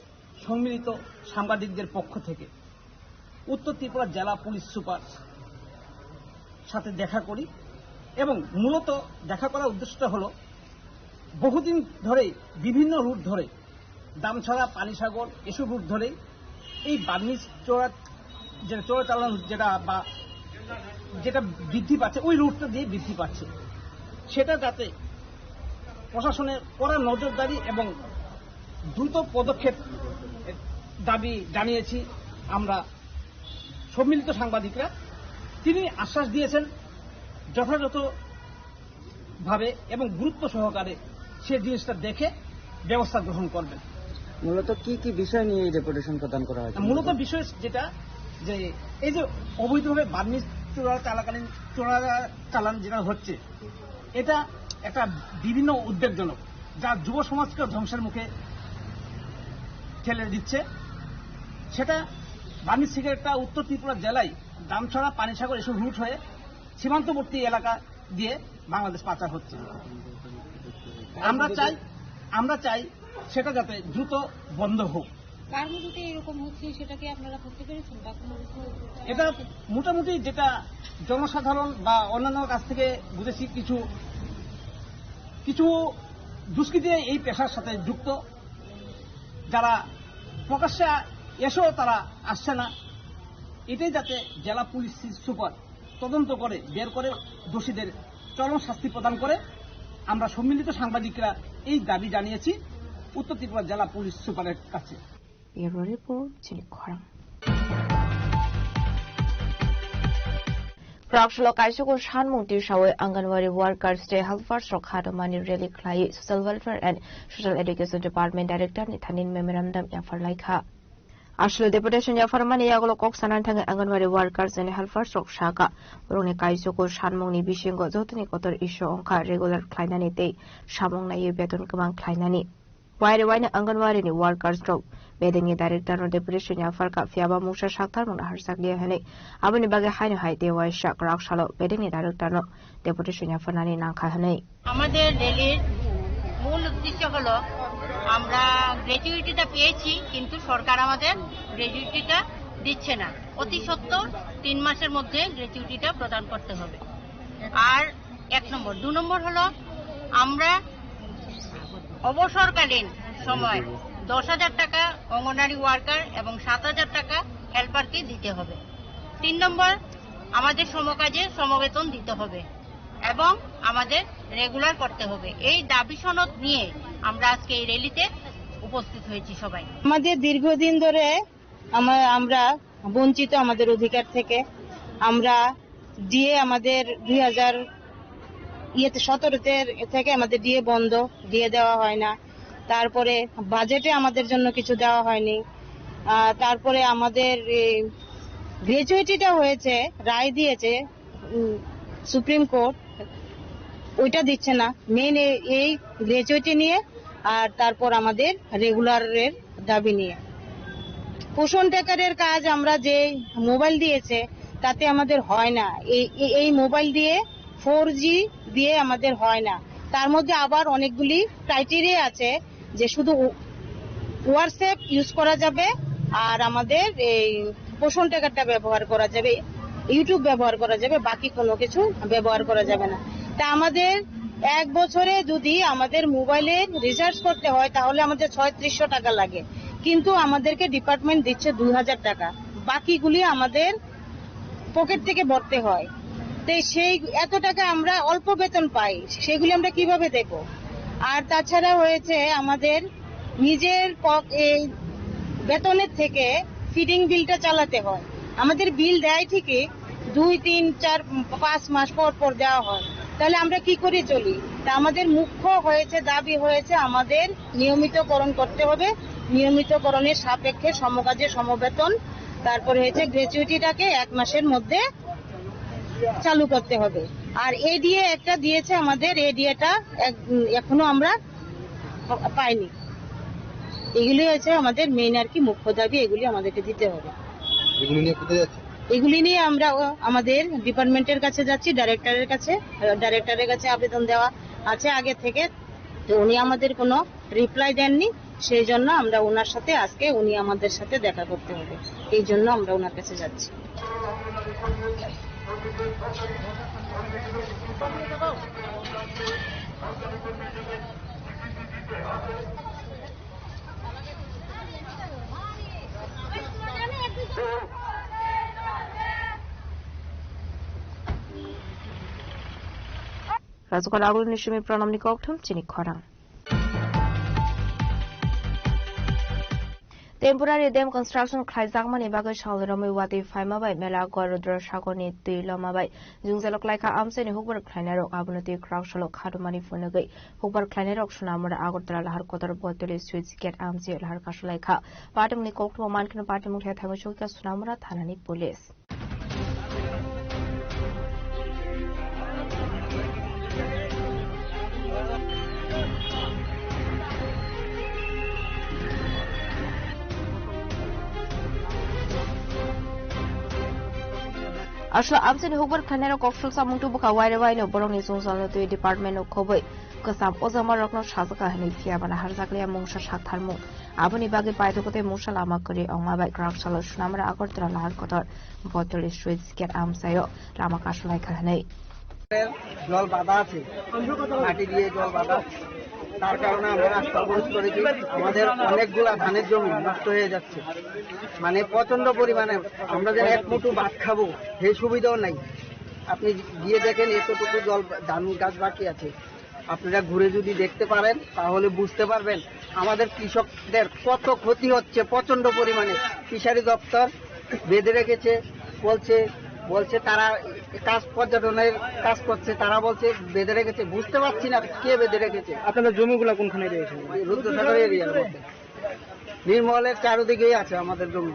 সম্মিলিত সাংবাদিকদের পক্ষ থেকে উত্তর ত্রিপুরা জেলা পুলিশ সুপার সাথে দেখা করি এবং মূলত দেখা করার উদ্দেশ্যটা হলো বহুদিন ধরে বিভিন্ন রুট ধরে দামছড়া পানিসাগর এসব রুট ধরে এই বার্মি চোরাচালান যেটা বৃদ্ধি পাচ্ছে ওই রুটটা দিয়ে বৃদ্ধি পাচ্ছে সেটা যাতে প্রশাসনের কড়া নজরদারি এবং দ্রুত পদক্ষেপ দাবি জানিয়েছি আমরা সম্মিলিত সাংবাদিকরা তিনি আশ্বাস দিয়েছেন যথাযথভাবে এবং গুরুত্ব সহকারে সে জিনিসটা দেখে ব্যবস্থা গ্রহণ করবেন মূলত কি কি বিষয় নিয়ে এই ডেপুটেশন প্রদান করা হয়েছে মূলত বিষয় যেটা যে এই যে অবৈধভাবে বার্মি চোরাচালান যেটা হচ্ছে এটা একটা বিভিন্ন উদ্বেগজনক যা যুব সমাজকে ধ্বংসের মুখে ঠেলে দিচ্ছে সেটা বার্মি সিগারেটটা উত্তর ত্রিপুরা জেলায় দামছড়া পানিসাগর এসব রুট হয়ে সীমান্তবর্তী এলাকা দিয়ে বাংলাদেশ পাচার হচ্ছে আমরা চাই সেটা যাতে দ্রুত বন্ধ হোক কার মধ্যে এরকম হচ্ছে সেটা কি আপনারা বুঝতে পেরেছেন বা কোনো এটা মোটামুটি যেটা জনসাধারণ বা অন্যান্য কাছ থেকে বুঝেছি কিছু দুষ্কৃতী এই পেশার সাথে যুক্ত যারা প্রকাশ্যে এসেও তারা আসছে না এটাই যাতে জেলা পুলিশ সুপার তদন্ত করে বের করে দোষীদের চরম শাস্তি প্রদান করে আমরা সম্মিলিত সাংবাদিকরা এই দাবি জানিয়েছি উত্তর ত্রিপুরা জেলা পুলিশ সুপারের কাছে Krakshalo Kaisoko Shanmungti Shawe Anganwadi Workers Day Helpers Rokhadomani Rally Klai Social Welfare and Social Education Department Director Nithanin Memorandum Yafarlaika. Ashlo Deputation Yafarmani Yagolo Koksanantang Anganwadi Workers and Helpers Rokshaka Roni Kaisoko Shanmungni Bishingo Zotani Kotor Isho Onka Regular Kleinani Day Shamong Naye Beton Kamang Kleinani. Why the wine Anganwadi Workers Drop Beding Director of Deputation Yafarka Fiaba Musha Shakar Harsaglia Hene Abani Baga Hine Hai Dewa Shak Rakshalo Beding Director Deputation Yafanani Nankahane. আমাদের রেলের মূল উদ্দেশ্য হলো আমরা গ্র্যাচুইটিটা পেয়েছি কিন্তু সরকার আমাদের গ্র্যাচুইটিটা দিচ্ছে না অতি সত্বর 3 মাসের মধ্যে গ্র্যাচুইটিটা প্রদান করতে হবে আর 1 নম্বর। 2 নম্বর হলো আমরা অবসরকালীন সময় 10,000 টাকা অঙ্গনওয়াড়ি ওয়ার্কার এবং 7,000 টাকা হেল্পারকে দিতে হবে। 3 নম্বর, আমাদের সমকাজে সমবেতন দিতে হবে এবং আমাদের রেগুলার করতে হবে। এই দাবি সনদ নিয়ে আমরা আজকে এই র্যালিতে উপস্থিত হয়েছি সবাই। আমাদের দীর্ঘদিন ধরে আমরা বঞ্চিত আমাদের অধিকার থেকে। আমরা ডিএ আমাদের 2017 থেকে আমাদের ডিএ বন্ধ, ডিএ দেওয়া হয় না। তারপরে বাজেটে আমাদের জন্য কিছু দেওয়া হয়নি। তারপরে আমাদের গ্র্যাচুইটিটা হয়েছে, রায় দিয়েছে সুপ্রিম কোর্ট, ওইটা দিচ্ছে না। মেইন এই গ্র্যাচুইটি নিয়ে, আর তারপর আমাদের রেগুলারের দাবি নিয়ে। পোষণ ট্র্যাকারের কাজ আমরা যে মোবাইল দিয়েছে তাতে আমাদের হয় না। এই মোবাইল দিয়ে 4G দিয়ে আমাদের হয় না। তার মধ্যে আবার অনেকগুলি ক্রাইটেরিয়া আছে যে শুধু হোয়াটসঅ্যাপ ইউজ করা যাবে, আর আমাদের এই পোষণ ট্র্যাকারটা ব্যবহার করা যাবে, ইউটিউব ব্যবহার করা যাবে, বাকি কোনো কিছু ব্যবহার করা যাবে না। তা আমাদের 1 বছরে যদি আমাদের মোবাইলে রিচার্জ করতে হয় তাহলে আমাদের 3600 টাকা লাগে, কিন্তু আমাদেরকে ডিপার্টমেন্ট দিচ্ছে 2000 টাকা। বাকিগুলি আমাদের পকেট থেকে ভরতে হয়। তো সেই এত টাকা আমরা অল্প বেতন পাই, সেগুলি আমরা কিভাবে দেব? আর তাছাড়া হয়েছে আমাদের নিজের বেতনের থেকে ফিডিং বিলটা চালাতে হয়। আমাদের বিল দেয় ঠিকই, 2, 3, 4, 5 মাস পর পর দেওয়া হয়। তাহলে আমরা কি করে চলি? তা আমাদের মুখ্য হয়েছে, দাবি হয়েছে আমাদের নিয়মিতকরণ করতে হবে। নিয়মিতকরণের সাপেক্ষে সমকাজে সমবেতন, তারপরে হয়েছে গ্র্যাচুইটিটাকে 1 মাসের মধ্যে চালু করতে হবে। আর এডিএ একটা দিয়েছে আমাদের, এডিএটা এখনো আমরা পাইনি। এগুলি হয়েছে আমাদের মেইন আর কি মুখ্য দাবি, এগুলি আমাদেরকে দিতে হবে। এগুলি নিয়ে আমরা আমাদের ডিপার্টমেন্টের কাছে যাচ্ছি, ডাইরেক্টরের কাছে আবেদন দেওয়া আছে আগে থেকে। তো উনি আমাদের কোনো রিপ্লাই দেননি, সেই জন্য আমরা ওনার সাথে আজকে উনি আমাদের সাথে দেখা করতে হবে, এই জন্য আমরা ওনার কাছে যাচ্ছি। Razukal Agul Nishimi Pranamni Koktum Chini Khorang. Temporary dam construction Klaizagmani Baga Shalrami Wati Faima by Mela Gorudra Shagoni Tilama by Zungzalok like Amseni Hooper Kleinero Abunati Kraushalok Hadumani Funagay Hooper Kleinero Shunamura Agotra Harkotar Botuli Sweets get Amsi Harkashalaka Patamni Koktu Mankan Patamuk Hamashuka Sunamura Tanani Police. Ashla Amseni Hooper Kleinero Kokshul Samuntu Buka Wide Boroni Zunzal to Department of Kobe Kasam Ozama Rokno Shazaka Hanitia Bana Harzaklia Musha Shatarmu Abuni Bagi Paitokote Mushalama Kuri Oma by Krakshala Shunamara Agotra Harkotar Bottle Streets get Amsayo Ramakashalai Kahane. জল বাঁধা আছে, মাটি দিয়ে জল বাঁধা, তার কারণে আমরা রাস্তা অবরোধ করেছি। আমাদের অনেকগুলা ধানের জমি নষ্ট হয়ে যাচ্ছে, মানে প্রচন্ড পরিমাণে। আমরা যেন 1 মুঠো ভাত খাবো সেই সুবিধাও নাই। আপনি গিয়ে দেখেন এতটুকু জল ধান গাছ বাকি আছে। আপনারা ঘুরে যদি দেখতে পারেন তাহলে বুঝতে পারবেন আমাদের কৃষকদের কত ক্ষতি হচ্ছে প্রচন্ড পরিমাণে। ফিশারি দপ্তর বেঁধে রেখেছে, বলছে তারা কাজ পর্যটনের কাজ করছে, তারা বলছে বেঁধে রেখেছে। বুঝতে পারছি না কে বেঁধে রেখেছে। আপনাদের জমিগুলো কোনখানে রয়েছে? রুদ্রসাগর এরিয়ার মধ্যে নির্মলের চারদিকেই আছে আমাদের জমি।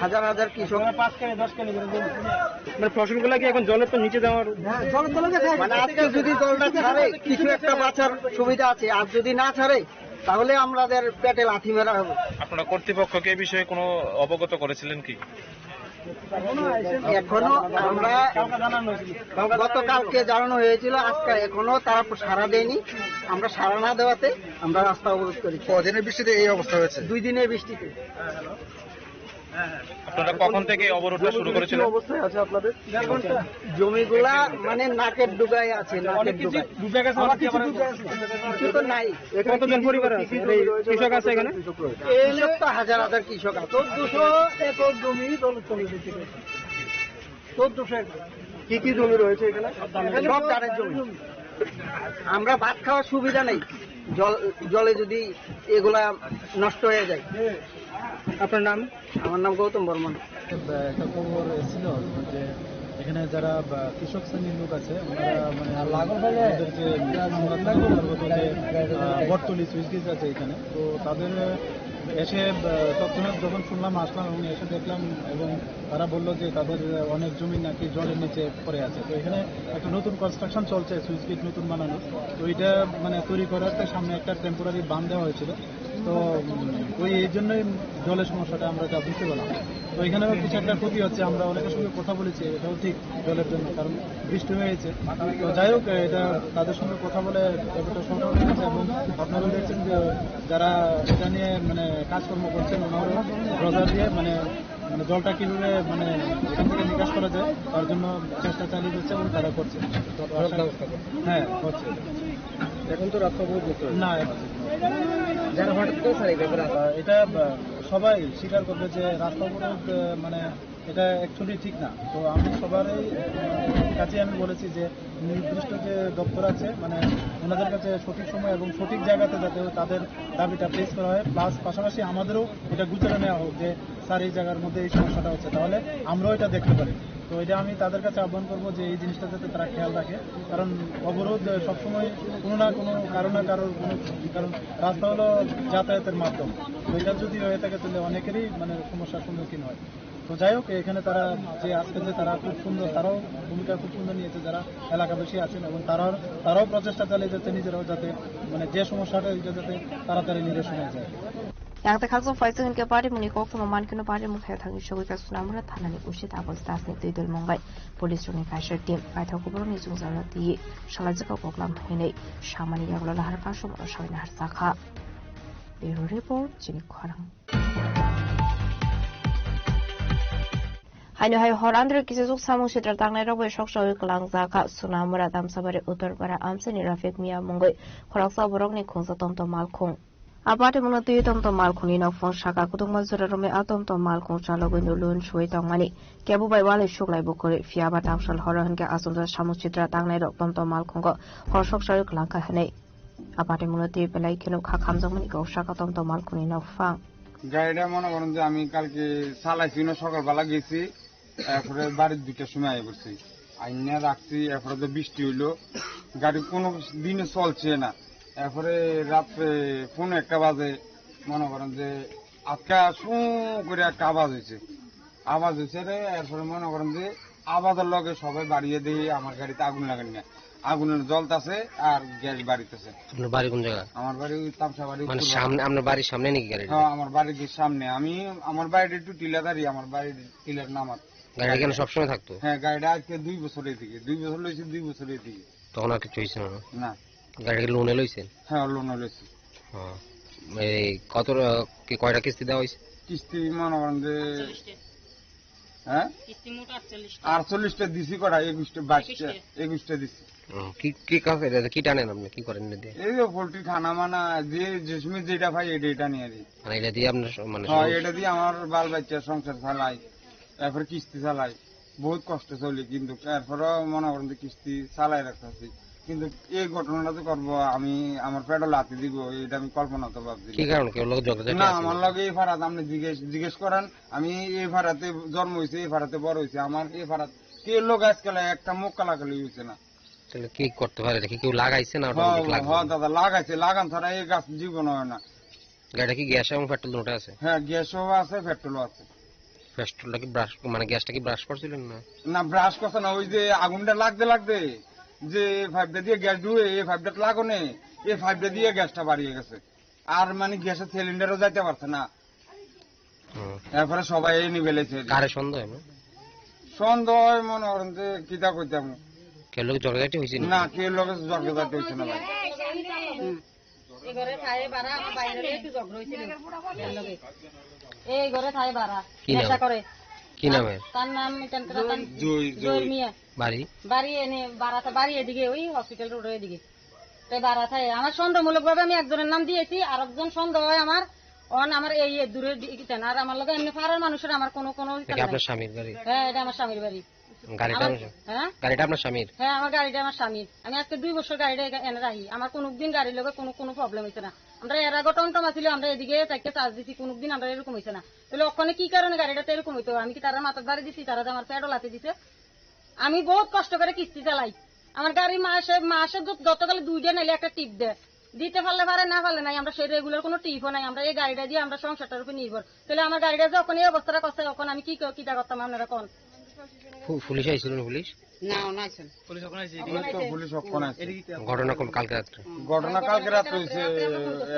হাজার হাজার কৃষক 5 কেজি 10 কেজি করে জমি। মানে ফসলগুলো কি এখন জলের তো নিচে যাওয়ার মানে আজকে যদি জলটা ছাড়ে কিছু একটা বাঁচার সুবিধা আছে, আর যদি না ছাড়ে তাহলে আমাদের পেটে লাথি মেরা হবে। আপনারা কর্তৃপক্ষকে এই বিষয়ে কোনো অবগত করেছিলেন কি? এখনো আমরা গতকালকে জানানো হয়েছিল, আজকে এখনো তারা সাড়া দেয়নি। আমরা সাড়া না দেওয়াতে আমরা রাস্তা অবরোধ করেছি। কদিনের বৃষ্টিতে এই অবস্থা হয়েছে? 2 দিনের বৃষ্টিতে। আপনারা কখন থেকে অবরোধটা শুরু করেছিলেন? অবস্থায় আছে আপনাদের জমিগুলা মানে নাকের ডুগায় আছে, নাকের ডুগায় কিছু তো নাই। কতজন পরিবার আছে, কৃষক আছে এখানে? কৃষক তো হাজার হাজার কৃষক আছে। 1400 একর জমি দল চলে দিচ্ছে। 1400 একর কি কি জমি রয়েছে এখানে? সব ধানের জমি। আমরা ভাত খাওয়ার সুবিধা নেই জলে যদি এগুলা নষ্ট হয়ে যায়। আপনার নাম? আমার নাম গৌতম বর্মন। একটা খবর ছিল যে এখানে যারা কৃষক শ্রেণীর লোক আছে বটতলি সুইচ গেজ আছে এখানে, তো তাদের এসে তৎক্ষণাৎ যখন শুনলাম আসলাম এবং এসে দেখলাম এবং তারা বললো যে তাদের অনেক জমি নাকি জলের নিচে পড়ে আছে। তো এখানে একটা নতুন কনস্ট্রাকশন চলছে, সুইচ গেট নতুন বানানো, তো এটা মানে তৈরি করার সামনে একটা টেম্পোরারি বাঁধ দেওয়া হয়েছিল। তো এই জন্যই জলের সমস্যাটা আমরা যা বুঝতে পারলাম। তো এখানেও কিছু একটা ক্ষতি হচ্ছে, আমরা অনেকের সঙ্গে কথা বলেছি, এটাও ঠিক জলের জন্য, কারণ বৃষ্টি হয়েছে। তো যাই হোক, এটা তাদের সঙ্গে কথা বলে ব্যাপারটা সমাধান হয়েছে এবং আপনারা দেখছেন যে যারা এটা নিয়ে মানে কাজকর্ম করছেন ওনারা রোজার দিয়ে মানে জলটা কিভাবে মানে এখান থেকে নিকাশ করা যায় তার জন্য চেষ্টা চালিয়ে যাচ্ছে এবং তারা করছে। হ্যাঁ হচ্ছে। এখন তো রাস্তা বহুত না, যারা হঠাৎ করে ছাড়ে এটা সবাই স্বীকার করবে যে রাস্তা অবরোধ মানে এটা অ্যাকচুয়ালি ঠিক না। তো আমি সবারই কাছে আমি বলেছি যে নির্দিষ্ট যে দপ্তর আছে মানে ওনাদের কাছে সঠিক সময় এবং সঠিক জায়গাতে যাতে তাদের দাবিটা পেশ করা হয়, প্লাস পাশাপাশি আমাদেরও এটা গুজরে নেওয়া হোক যে স্যার এই জায়গার মধ্যে এই সমস্যাটা হচ্ছে, তাহলে আমরাও এটা দেখতে পারি। তো এটা আমি তাদের কাছে আহ্বান করবো যে এই জিনিসটা যাতে তারা খেয়াল রাখে, কারণ অবরোধ সবসময় কোনো না কোনো কারোর কোনো কারণ রাস্তা হলো যাতায়াতের মাধ্যম, তো এটা যদি হয়ে থাকে তাহলে অনেকেরই মানে সমস্যার সম্মুখীন হয়। তো যাই হোক, এখানে তারা যে আজকে যে তারা খুব সুন্দর, তারাও ভূমিকা খুব সুন্দর নিয়েছে যারা এলাকাবাসী আছেন এবং তারাও প্রচেষ্টা চালিয়ে যাচ্ছে নিজেরাও যাতে মানে যে সমস্যাটা এটা যাতে তাড়াতাড়ি নিরসন হয়ে যায়। Yang terkhasil Faisal ke pare muni ko kuma man kino pare mukhe thangi shogi ka sunamura thanani ushit abol stas ni tuidul mongai police roni fasher team paitha kubro ni jungzala ti shalajaka koklam hinei shamani yaglo lahar pasum shoina har sakha bureau report jini khwarang Haino hai horandre kisesuk samung shidar tangnai robo shokshawi klang zaka sunamura damsabare utar bara amsani rafik mia mongai khoraksa borok ni khungsa tomto malkhung Abate muna tuyo tomto malkhung ni nokfong shaka kutung mazura rome atomto malkhung chalogo nulun shui tongmani kebu bai wale shuklai bukuri fiaba tamshal horohan ke asumsa samung shidar tangnai rok tomto malkhung ko khor shokshawi klang ka hanei Abate muna tuyo belai kino khakamjongmani ko shaka tomto malkhung ni nokfang গাড়িটা মনে করেন যে আমি কালকে চালাইছি না, সকালবেলা গেছি, এরপরে বাড়ির 2টার সময় আই করছি, আইনা রাখছি, এরপরে তো বৃষ্টি হইলো, গাড়ি কোনো দিনে চলছে না। এরপরে রাত্রে 1:45 বাজে মনে করেন যে আজকে শু করে একটা আওয়াজ হয়েছে রে, এরপরে মনে করেন যে আওয়াজের লগে সবাই বাড়িয়ে দিয়ে আমার গাড়িতে আগুন লাগান না, আগুনের জ্বলতেছে আর গ্যাস বাড়িতেছে। আপনার বাড়ি কোন জায়গা? আমার বাড়ি তামসা বাড়ি। মানে সামনে, আপনার বাড়ির সামনে নাকি গাড়ি? হ্যাঁ, আমার বাড়ির সামনে। আমার বাড়িটা একটু টিলাদারি, আমার বাড়ির টিলার নামার। গাড়ি কেন সবসময় থাকতো? হ্যাঁ, গাড়িটা আজকে 2 বছরের দিকে, 2 বছর লইছে, 2 বছরের দিকে। তখন আর কিছু হয়েছে না? না। গাড়ি লোনে লইছেন? হ্যাঁ, লোনে লইছি। হ্যাঁ, কত কয়টা কিস্তি দেওয়া হয়েছে? কিস্তি মনে করেন যে হ্যাঁ 48টা দিছি, কটা 21টা দিছি। কি টানেন আপনি, কি করেন? এই যে পোল্ট্রি খানা মানা যে সময় যেটা পাই এটা নিয়ে দিই। মানে এটা দিয়ে আপনার মানে এটা দিয়ে আমার বাল বাচ্চা সংসার চালাই, এরপরে কিস্তি চালাই, বহুত কষ্ট চলি, কিন্তু এরপরেও মনে করেন যে কিস্তি চালাই রাখতেছি। কিন্তু এই ঘটনাটা তো করবো আমি, আমার পেটে লাথি দিব, এটা আমি কল্পনা তো ভাবছি না। আমার লগে এই ভাড়াতে আপনি জিজ্ঞেস করেন, আমি এই ভাড়াতে জন্ম হয়েছে, এই ভাড়াতে বড় হয়েছে, আমার এই ভাড়াতে কে লোক আজকাল একটা মুখ কালাকালি হয়েছে না। কি করতে পারে, কেউ লাগাইছে না? হ্যাঁ দাদা, লাগাইছে, লাগান ছাড়া এই গাছ জীবন হয় না। গাড়িটা কি গ্যাস এবং পেট্রোল দুটো আছে? হ্যাঁ, গ্যাসও আছে, পেট্রোলও আছে। পেট্রোলটা কি ব্রাশ, মানে গ্যাসটা কি ব্রাশ করছিলেন না? না, ব্রাশ করছে না, ওই যে আগুনটা লাগতে যে 5টা দিয়ে গ্যাস ধুয়ে এই 5টা লাগানো, এই 5টা দিয়ে গ্যাসটা বাড়িয়ে গেছে, আর মানে গ্যাসের সিলিন্ডারও যাইতে পারছে না। এরপরে সবাই নিবেলেছে। কারে সন্দেহ? সন্দেহ মনে করেন যে কিতা কইতাম, কে লোক জগদাটি হয়েছে না, কে লোক জগদাটি হয়েছে না ভাই। এই ঘরে খায় বাড়া আমার বাইরে একটু ঝগড়া হয়েছিল এই ঘরে খায় বাড়া নেশা করে কি নামে তার নাম জয় মিয়া বাড়ি এনে বাড়াতে বাড়ি এদিকে ওই হসপিটাল রোডের এদিকে তাই বাড়া থাকে আমার সন্দেহমূলক ভাবে আমি একজনের নাম দিয়েছি আর একজন সন্দেহ হয় আমার আমার এই দূরের দিকে আর আমার লোক এমনি পাড়ার মানুষের আমার কোনো আপনার স্বামীর বাড়ি? হ্যাঁ এটা আমার স্বামীর বাড়ি। গাড়িটা আপনার স্বামীর? হ্যাঁ আমার গাড়িটা আমার স্বামীর। আমি আজকে 2 বছর গাড়িটা এনে রাখি, আমার কোনদিন গাড়ির লোক কোনো প্রবলেম হয়েছে না। আমরা এর আগে টমটমা ছিল, আমরা এদিকে চারটে চার্জ দিচ্ছি, কোনদিন আমরা এরকম হয়েছে না। তাহলে ওখানে কি কারণে গাড়িটা এরকম হইতো? আমি কি তারা মাথার বাড়ি দিচ্ছি, তারা আমার পেট্রোল হাতে দিছে। আমি বহুত কষ্ট করে কিস্তি চালাই। আমার গাড়ি মাসে গতকালে 2 নাইলে একটা টিপ দেয়, দিতে পারলে পারে না পারলে নাই। আমরা সেই রেগুলার কোনো টিপও নাই, আমরা এই গাড়িটা দিয়ে আমরা সংসারটার উপর নির্ভর। তাহলে আমার গাড়িটা যখন এই অবস্থাটা করছে তখন আমি কিটা করতাম আপনারা কোন? পুলিশ আইছিল না? ঘটনা কালকে রাত্রে হয়েছে।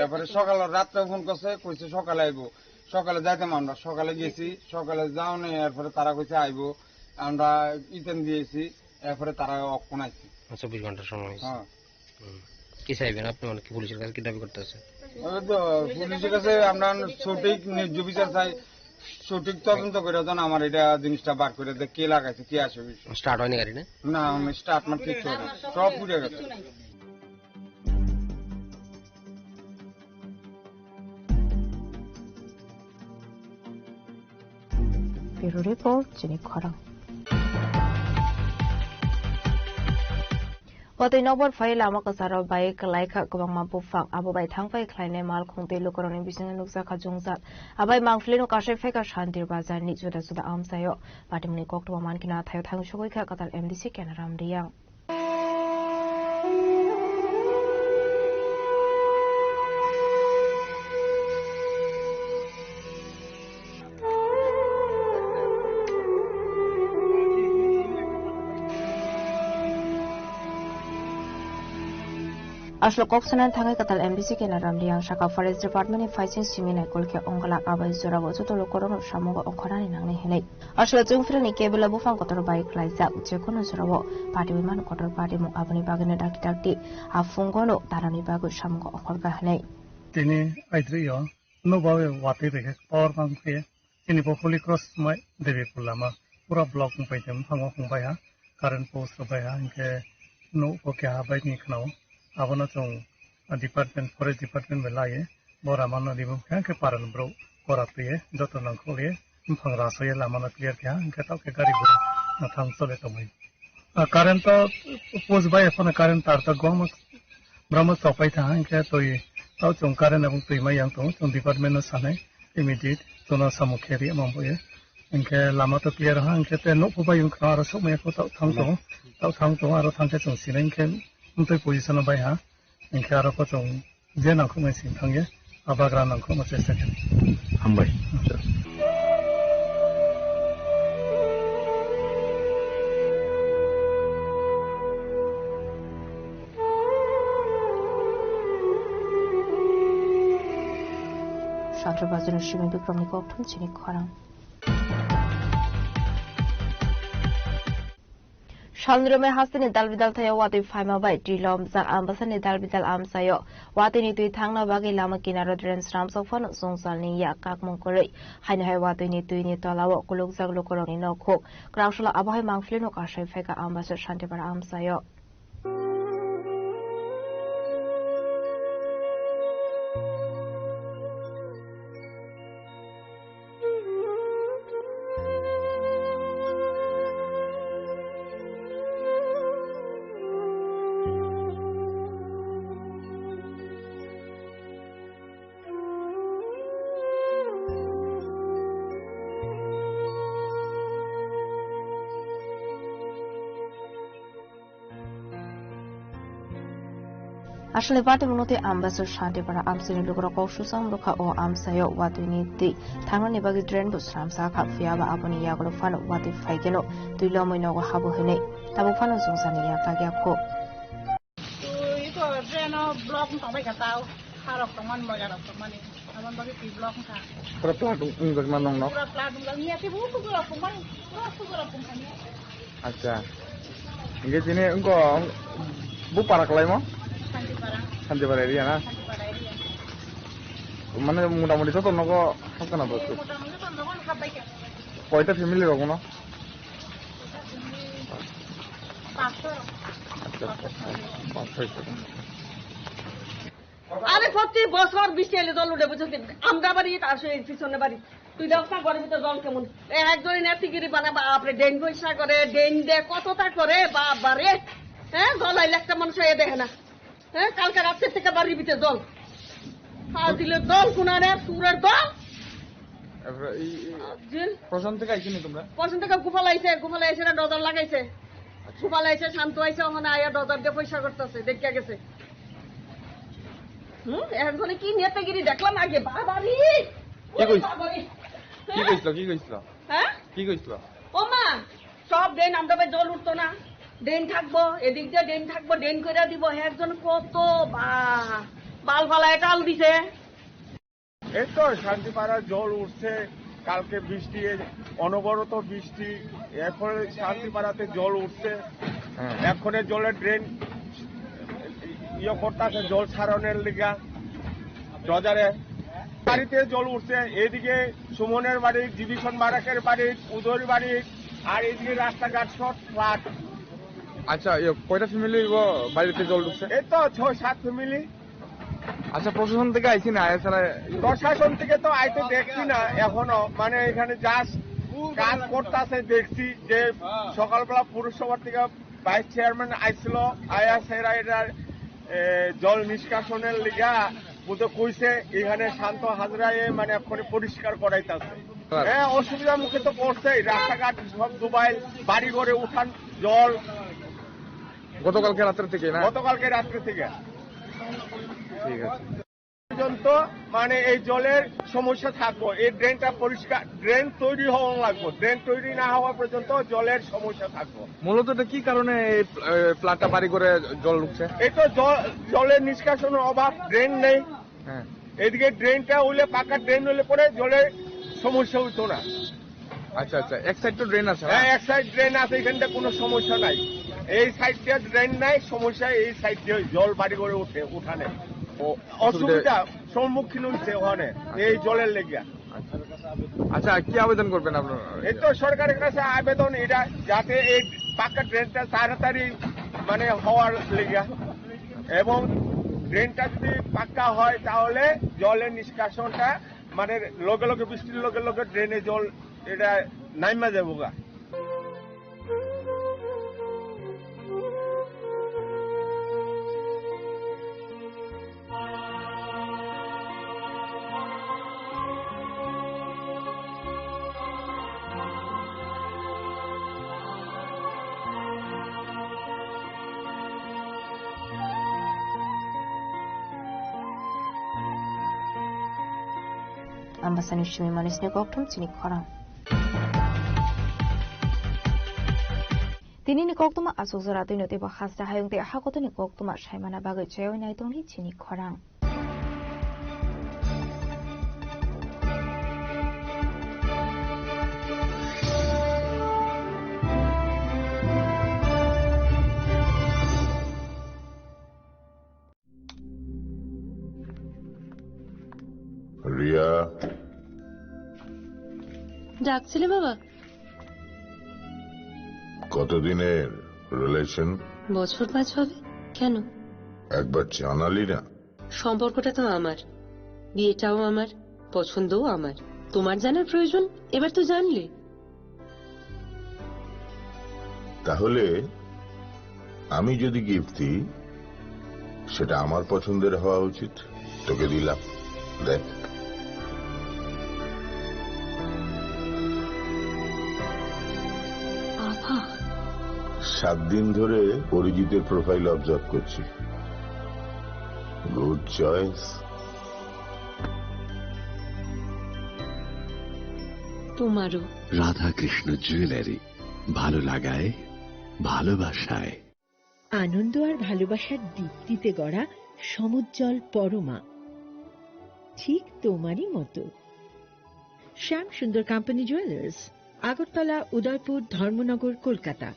এবারে সকালে রাত্রে ফোন করছে, কইছে সকালে আইবো। সকালে যাইতাম আমরা, সকালে গেছি, সকালে যাও নেই। এরপরে তারা কইছে আইবো, আমরা ইতেন দিয়েছি। এরপরে তারা অক্ষণ আইছি। 24 ঘন্টার সময়। কি চাইবেন আপনি? কি পুলিশের কাছে কি দাবি করতেছে? পুলিশের কাছে আমরা সঠিক ন্যায্য বিচার চাই, সঠিক তদন্ত করে দেন। আমার এটা জিনিসটা বার করে দেয়, কে লাগাইছে, কে আসে। স্টার্ট হয়নি গাড়ি? না স্টার্ট আমার ঠিক করে সব পুড়ে গেছে। ব্যুরো রিপোর্ট, জিনিক খরাং। Watay nokbar fai lama kasaro bai kalai kha kabang ma bufang abo bai thangpai khlaine mal khongte lokoroni bising nuksa kha jongjat abai mangfleno kashe fai ka shantir bazar ni juda juda amsayo patimni kokto man kina thayo thang shogoi kha katal MDC kenaram riyang Aslo koksanan thangai katal MDC kenaram riyang Shaka Forest Department Faising Simina kolke ongalak abai jorabo jotolo korong samoga onkhorani nangne henai Aslo jungfrani kebela bufang kotor bai klaisa jekono jorabo party wiman kotor party mu abani bagane dakti afungono tarani bagu samoga onkhorga henai Tini aidriyo no bawe wate reke power bank ke ini po Holy Cross mai devi kulama pura block mu paitem hango khungbai ha current post bai ha inke no ko kya bai ni khnaw Abono chong department forest department belaye bora mano dibum ke paran bro kora priye joto nang khole phang rasoye lamana clear kya ke taw ke gari bura na thang sole tomai current to post bai phone current tar ta gom brahma sopai tha ke toi taw chong current abong tui mai yang to chong department no sanai immediate tono samukheri mamboye ke lama to clear ha ke te no phobai yung khara so me ko taw thang to aro thang ke chong sinai ke Untuk position apa ya? Ingkar apa cong jenang kau masih tangye, apa geranang kau masih sekian. Hambai. Shantra Bazar Shimi Bikram Nikok Tum Chini Kharang. Shandrome hasini dalbidal thayo wati faima bai trilom zal ambasani dalbidal amsayo wati ni tui thangna bagi lama kinaro dren sram sofan songsal ni ya kak mongkori haina hai wati ni tui ni tolawo kuluk zag lokorong ni nokho kraushula abahai mangfleno kashai feka ambasar shanti para amsayo Asli party munote ambassador shanti para amsini lugro koshu samrukha o amsayo watuni ti thangani bagi drain busram sa kha fiaba aponi yaglo fan wati faigeno tuilo moino go habo hene tabu fano sungsani ya kagya kho ito drain block tong bai ka tao harok tong man baga rok tong mani aman bagi pi block tha pura platung unggas manong no pura platung lang niya tibu ko gura ko man ko gura ko kan acha nge jine engko bu parak lai mo Santi para area na মানে মোটামুটি তো তোর নগো থাকে না বলছে কয়টা family রকম না আরে প্রতি বছর বৃষ্টি এলে জল উঠে বুঝতে আমরা বাড়ি তার পিছনে বাড়ি তুই দেখনা ঘরের ভিতরে জল কেমন একজনে নেতিগিরি বানাবা আপনি ড্রেন পয়সা করে ড্রেন দে কতটা করে বাবারে হ্যাঁ জল আইলে একটা মানুষ এ দেখে না হ্যাঁ কালকে রাত্রে থেকে বাড়ির ভিতরে জল ফাজিলের দল কুনারে সুরের দল প্রশান্ত থেকে আইসিনি তোমরা প্রশান্ত থেকে গুফাল আইছে না ডজার লাগাইছে গুফাল আইছে শান্ত আইছে ওখানে আয়া ডজার দিয়ে পয়সা করতেছে দেখিয়া গেছে একজনে কি নেতাগিরি দেখলাম আগে বাবারি কি কইছিল হ্যাঁ কি কইছিল ও মা সব ড্রেন আমরা জল উঠতো না ড্রেন থাকবো এদিক দিয়ে ড্রেন থাকবো ড্রেন করে দিব একজন কত বাল ফালায় টাল দিছে এই তো শান্তিপাড়া জল উঠছে কালকে বৃষ্টি অনবরত বৃষ্টি এখন শান্তিপাড়াতে জল উঠছে এখন জলের ড্রেন ইয়ে করতেছে জল ছাড়নের লিগা ডজারে বাড়িতে জল উঠছে এদিকে সুমনের বাড়ি জীবিষণ বারাকের বাড়ি উদয়ের বাড়ি আর এদিকে রাস্তাঘাট সব ফ্লাট আচ্ছা কয়টা ফ্যামিলি বাড়িতে জল ঢুকছে এই তো 6-7 ফ্যামিলি আচ্ছা প্রশাসন থেকে আইসি না প্রশাসন থেকে তো আইতে দেখছি না এখনো মানে এখানে জাস্ট কাজ করতেছে দেখছি যে সকালবেলা পুরসভার থেকে ভাইস চেয়ারম্যান আইছিল আয়া সেরা এটার জল নিষ্কাশনের লিগা বুঝে কইছে এখানে শান্ত হাজরায় মানে এখনই পরিষ্কার করাইতেছে হ্যাঁ অসুবিধার মুখে তো পড়ছে রাস্তাঘাট সব ডুবাইল বাড়ি ঘরে উঠান জল গতকালকে রাত্রে থেকে ঠিক আছে পর্যন্ত মানে এই জলের সমস্যা থাকবো এই ড্রেনটা পরিষ্কার ড্রেন তৈরি হওয়া লাগবে ড্রেন তৈরি না হওয়া পর্যন্ত জলের সমস্যা থাকবো মূলত এটা কি কারণে এই ফ্ল্যাটটা বাড়ি করে জল ঢুকছে এই তো জলের নিষ্কাশনের অভাব ড্রেন নেই এদিকে ড্রেনটা হইলে পাকা ড্রেন হইলে পরে জলের সমস্যা হইতো না আচ্ছা এক সাইড তো ড্রেন আছে হ্যাঁ এক সাইড ড্রেন আছে এখানটা কোনো সমস্যা নাই এই সাইড দিয়ে ড্রেন নাই সমস্যা এই সাইড দিয়ে জল বাড়ি করে উঠানে অসুবিধা সম্মুখীন হচ্ছে ওখানে এই জলের লেগিয়া আচ্ছা কি আবেদন করবেন আপনারা এই তো সরকারের কাছে আবেদন এটা যাতে এই পাকা ড্রেনটা তাড়াতাড়ি মানে হওয়ার লেগিয়া এবং ড্রেনটা যদি পাক্কা হয় তাহলে জলের নিষ্কাশনটা মানে লগে লগে বৃষ্টির লগে লগে ড্রেনে জল এটা নাইমা যাবো গা Ambasan Shimi Manisne Goktum Chini Khorang. Tinini Goktuma Asuzara Dinoti Bahasta Hayung de Hakotani Goktuma Shaimana Baga Cheo Naitoni Chini Khorang. Riya ডাকছিলে বাবা কতদিনের রিলেশন বছর 5 হবে কেন একবার জানালি না সম্পর্কটা তো আমার বিয়েটাও আমার পছন্দও আমার তোমার জানার প্রয়োজন এবার তো জানলে তাহলে আমি যদি গিফট দিই সেটা আমার পছন্দের হওয়া উচিত তোকে দিলাম দেখ বাবা 7 দিন ধরে অরিজিতের প্রোফাইল অবজার্ভ করছি গুড চয়েস তোমারও রাধাকৃষ্ণ জুয়েলারি ভালো লাগায় ভালোবাসায় আনন্দ আর ভালোবাসার দীপ্তিতে গড়া সমুজ্জ্বল পরমা ঠিক তোমারই মতো শ্যাম সুন্দর কোম্পানি জুয়েলার্স আগরতলা উদয়পুর ধর্মনগর কলকাতা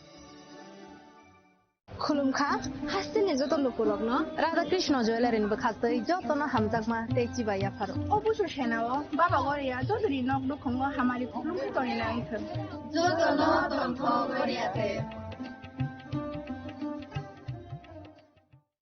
खुलुमखा हास्तिनि जत लुकुलक न राधा कृष्ण ज्वेलारिन बखासै जतन हामजाकमा तेची बाया फारो অবশ্য সেনাও বাবা গরিয়া যদি নক দুখঙ্গ হামারি খুলুমে করে না আইথন जतन तंथ गरियाते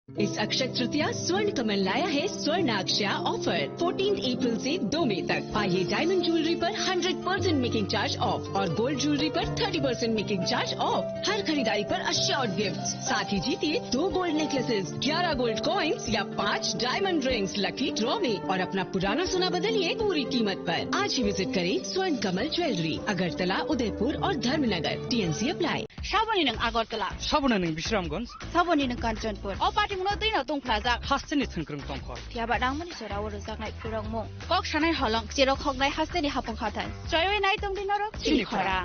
इस अक्षय तृतीया स्वर्ण कमल लाया है स्वर्णाक्षया ऑफर 14 अप्रैल से 2 मई तक। पाइए डायमंड ज्वेलरी पर 100% मेकिंग चार्ज ऑफ और गोल्ड ज्वेलरी पर 30% मेकिंग चार्ज ऑफ। हर खरीदारी पर अश्योर्ड गिफ्ट, साथ ही जीतिए 2 गोल्ड नेकलेसेस, 11 गोल्ड कॉइन्स या 5 डायमंड रिंग्स लकी ड्रॉ में और अपना पुराना सोना बदलिए पूरी कीमत पर। आज ही विजिट करें स्वर्ण कमल ज्वेलरी, अगरतला, उदयपुर और धर्मनगर। TNC apply. साबोनी नों आगरतला, साबोना नों विश्रामगंज, साबोनी नों कांचनपुर, अ पार्टी मुनो दैनो दंफ्लाजा हास्तिनि थंख्रों दंखर थियाबा दांमनि सराव रोजागनाय खुरंमु कक सानाय हलं जेरो खगनाय हास्तिनि हापं खाथाय जयवे नाय तंदिनरो चिनिखरा।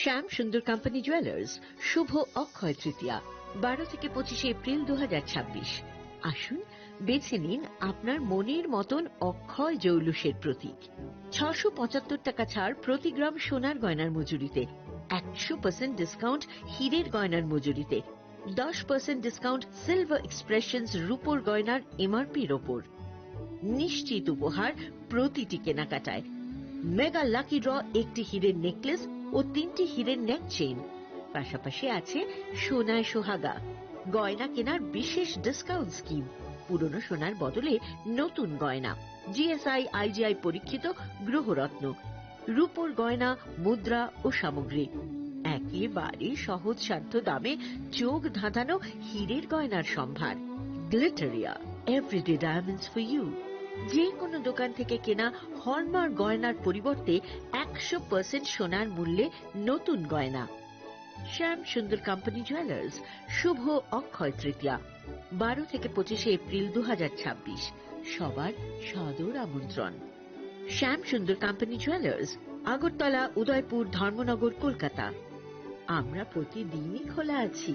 শ্যাম সুন্দর কোম্পানি জুয়েলার্স শুভ অক্ষয় তৃতীয়া 12 থেকে 25 এপ্রিল 2026। আসুন বেছে নিন আপনার মনের মতন অক্ষয় জৌলুসের প্রতীক। 675 টাকা ছাড় প্রতি গ্রাম সোনার গয়নার মজুরিতে, 100% ডিসকাউন্ট হীরের গয়নার মজুরিতে, 10% ডিসকাউন্ট সিলভার এক্সপ্রেশনস রূপোর গয়নার এমআরপির ওপর। নিশ্চিত উপহার প্রতিটি কেনাকাটায়। মেগা লাকি ড্র একটি হীরের নেকলেস ও 3টি হীরের নেক চেইন, পাশাপাশি আছে সোনায় সোহাগা। গয়না কেনার বিশেষ ডিসকাউন্ট স্কিম, পুরনো সোনার বদলে নতুন গয়না, GSI IGI পরীক্ষিত গ্রহরত্ন, রূপোর গয়না, মুদ্রা ও সামগ্রী, একেবারে সহজসাধ্য দামে চোখ ধাঁধানো হীরের গয়নার সম্ভার। Glitteria, everyday diamonds for you. যে কোনো দোকান থেকে কেনা হলমার্ক গয়নার পরিবর্তে 100% সোনার মূল্যে নতুন গয়না। শ্যাম সুন্দর কোম্পানি জুয়েলার্স শুভ অক্ষয় তৃতীয়া 12 থেকে 25 এপ্রিল 2026। সবার সাদর আমন্ত্রণ। শ্যাম সুন্দর কোম্পানি জুয়েলার্স, আগরতলা, উদয়পুর, ধর্মনগর, কলকাতা। আমরা প্রতিদিনই খোলা আছি।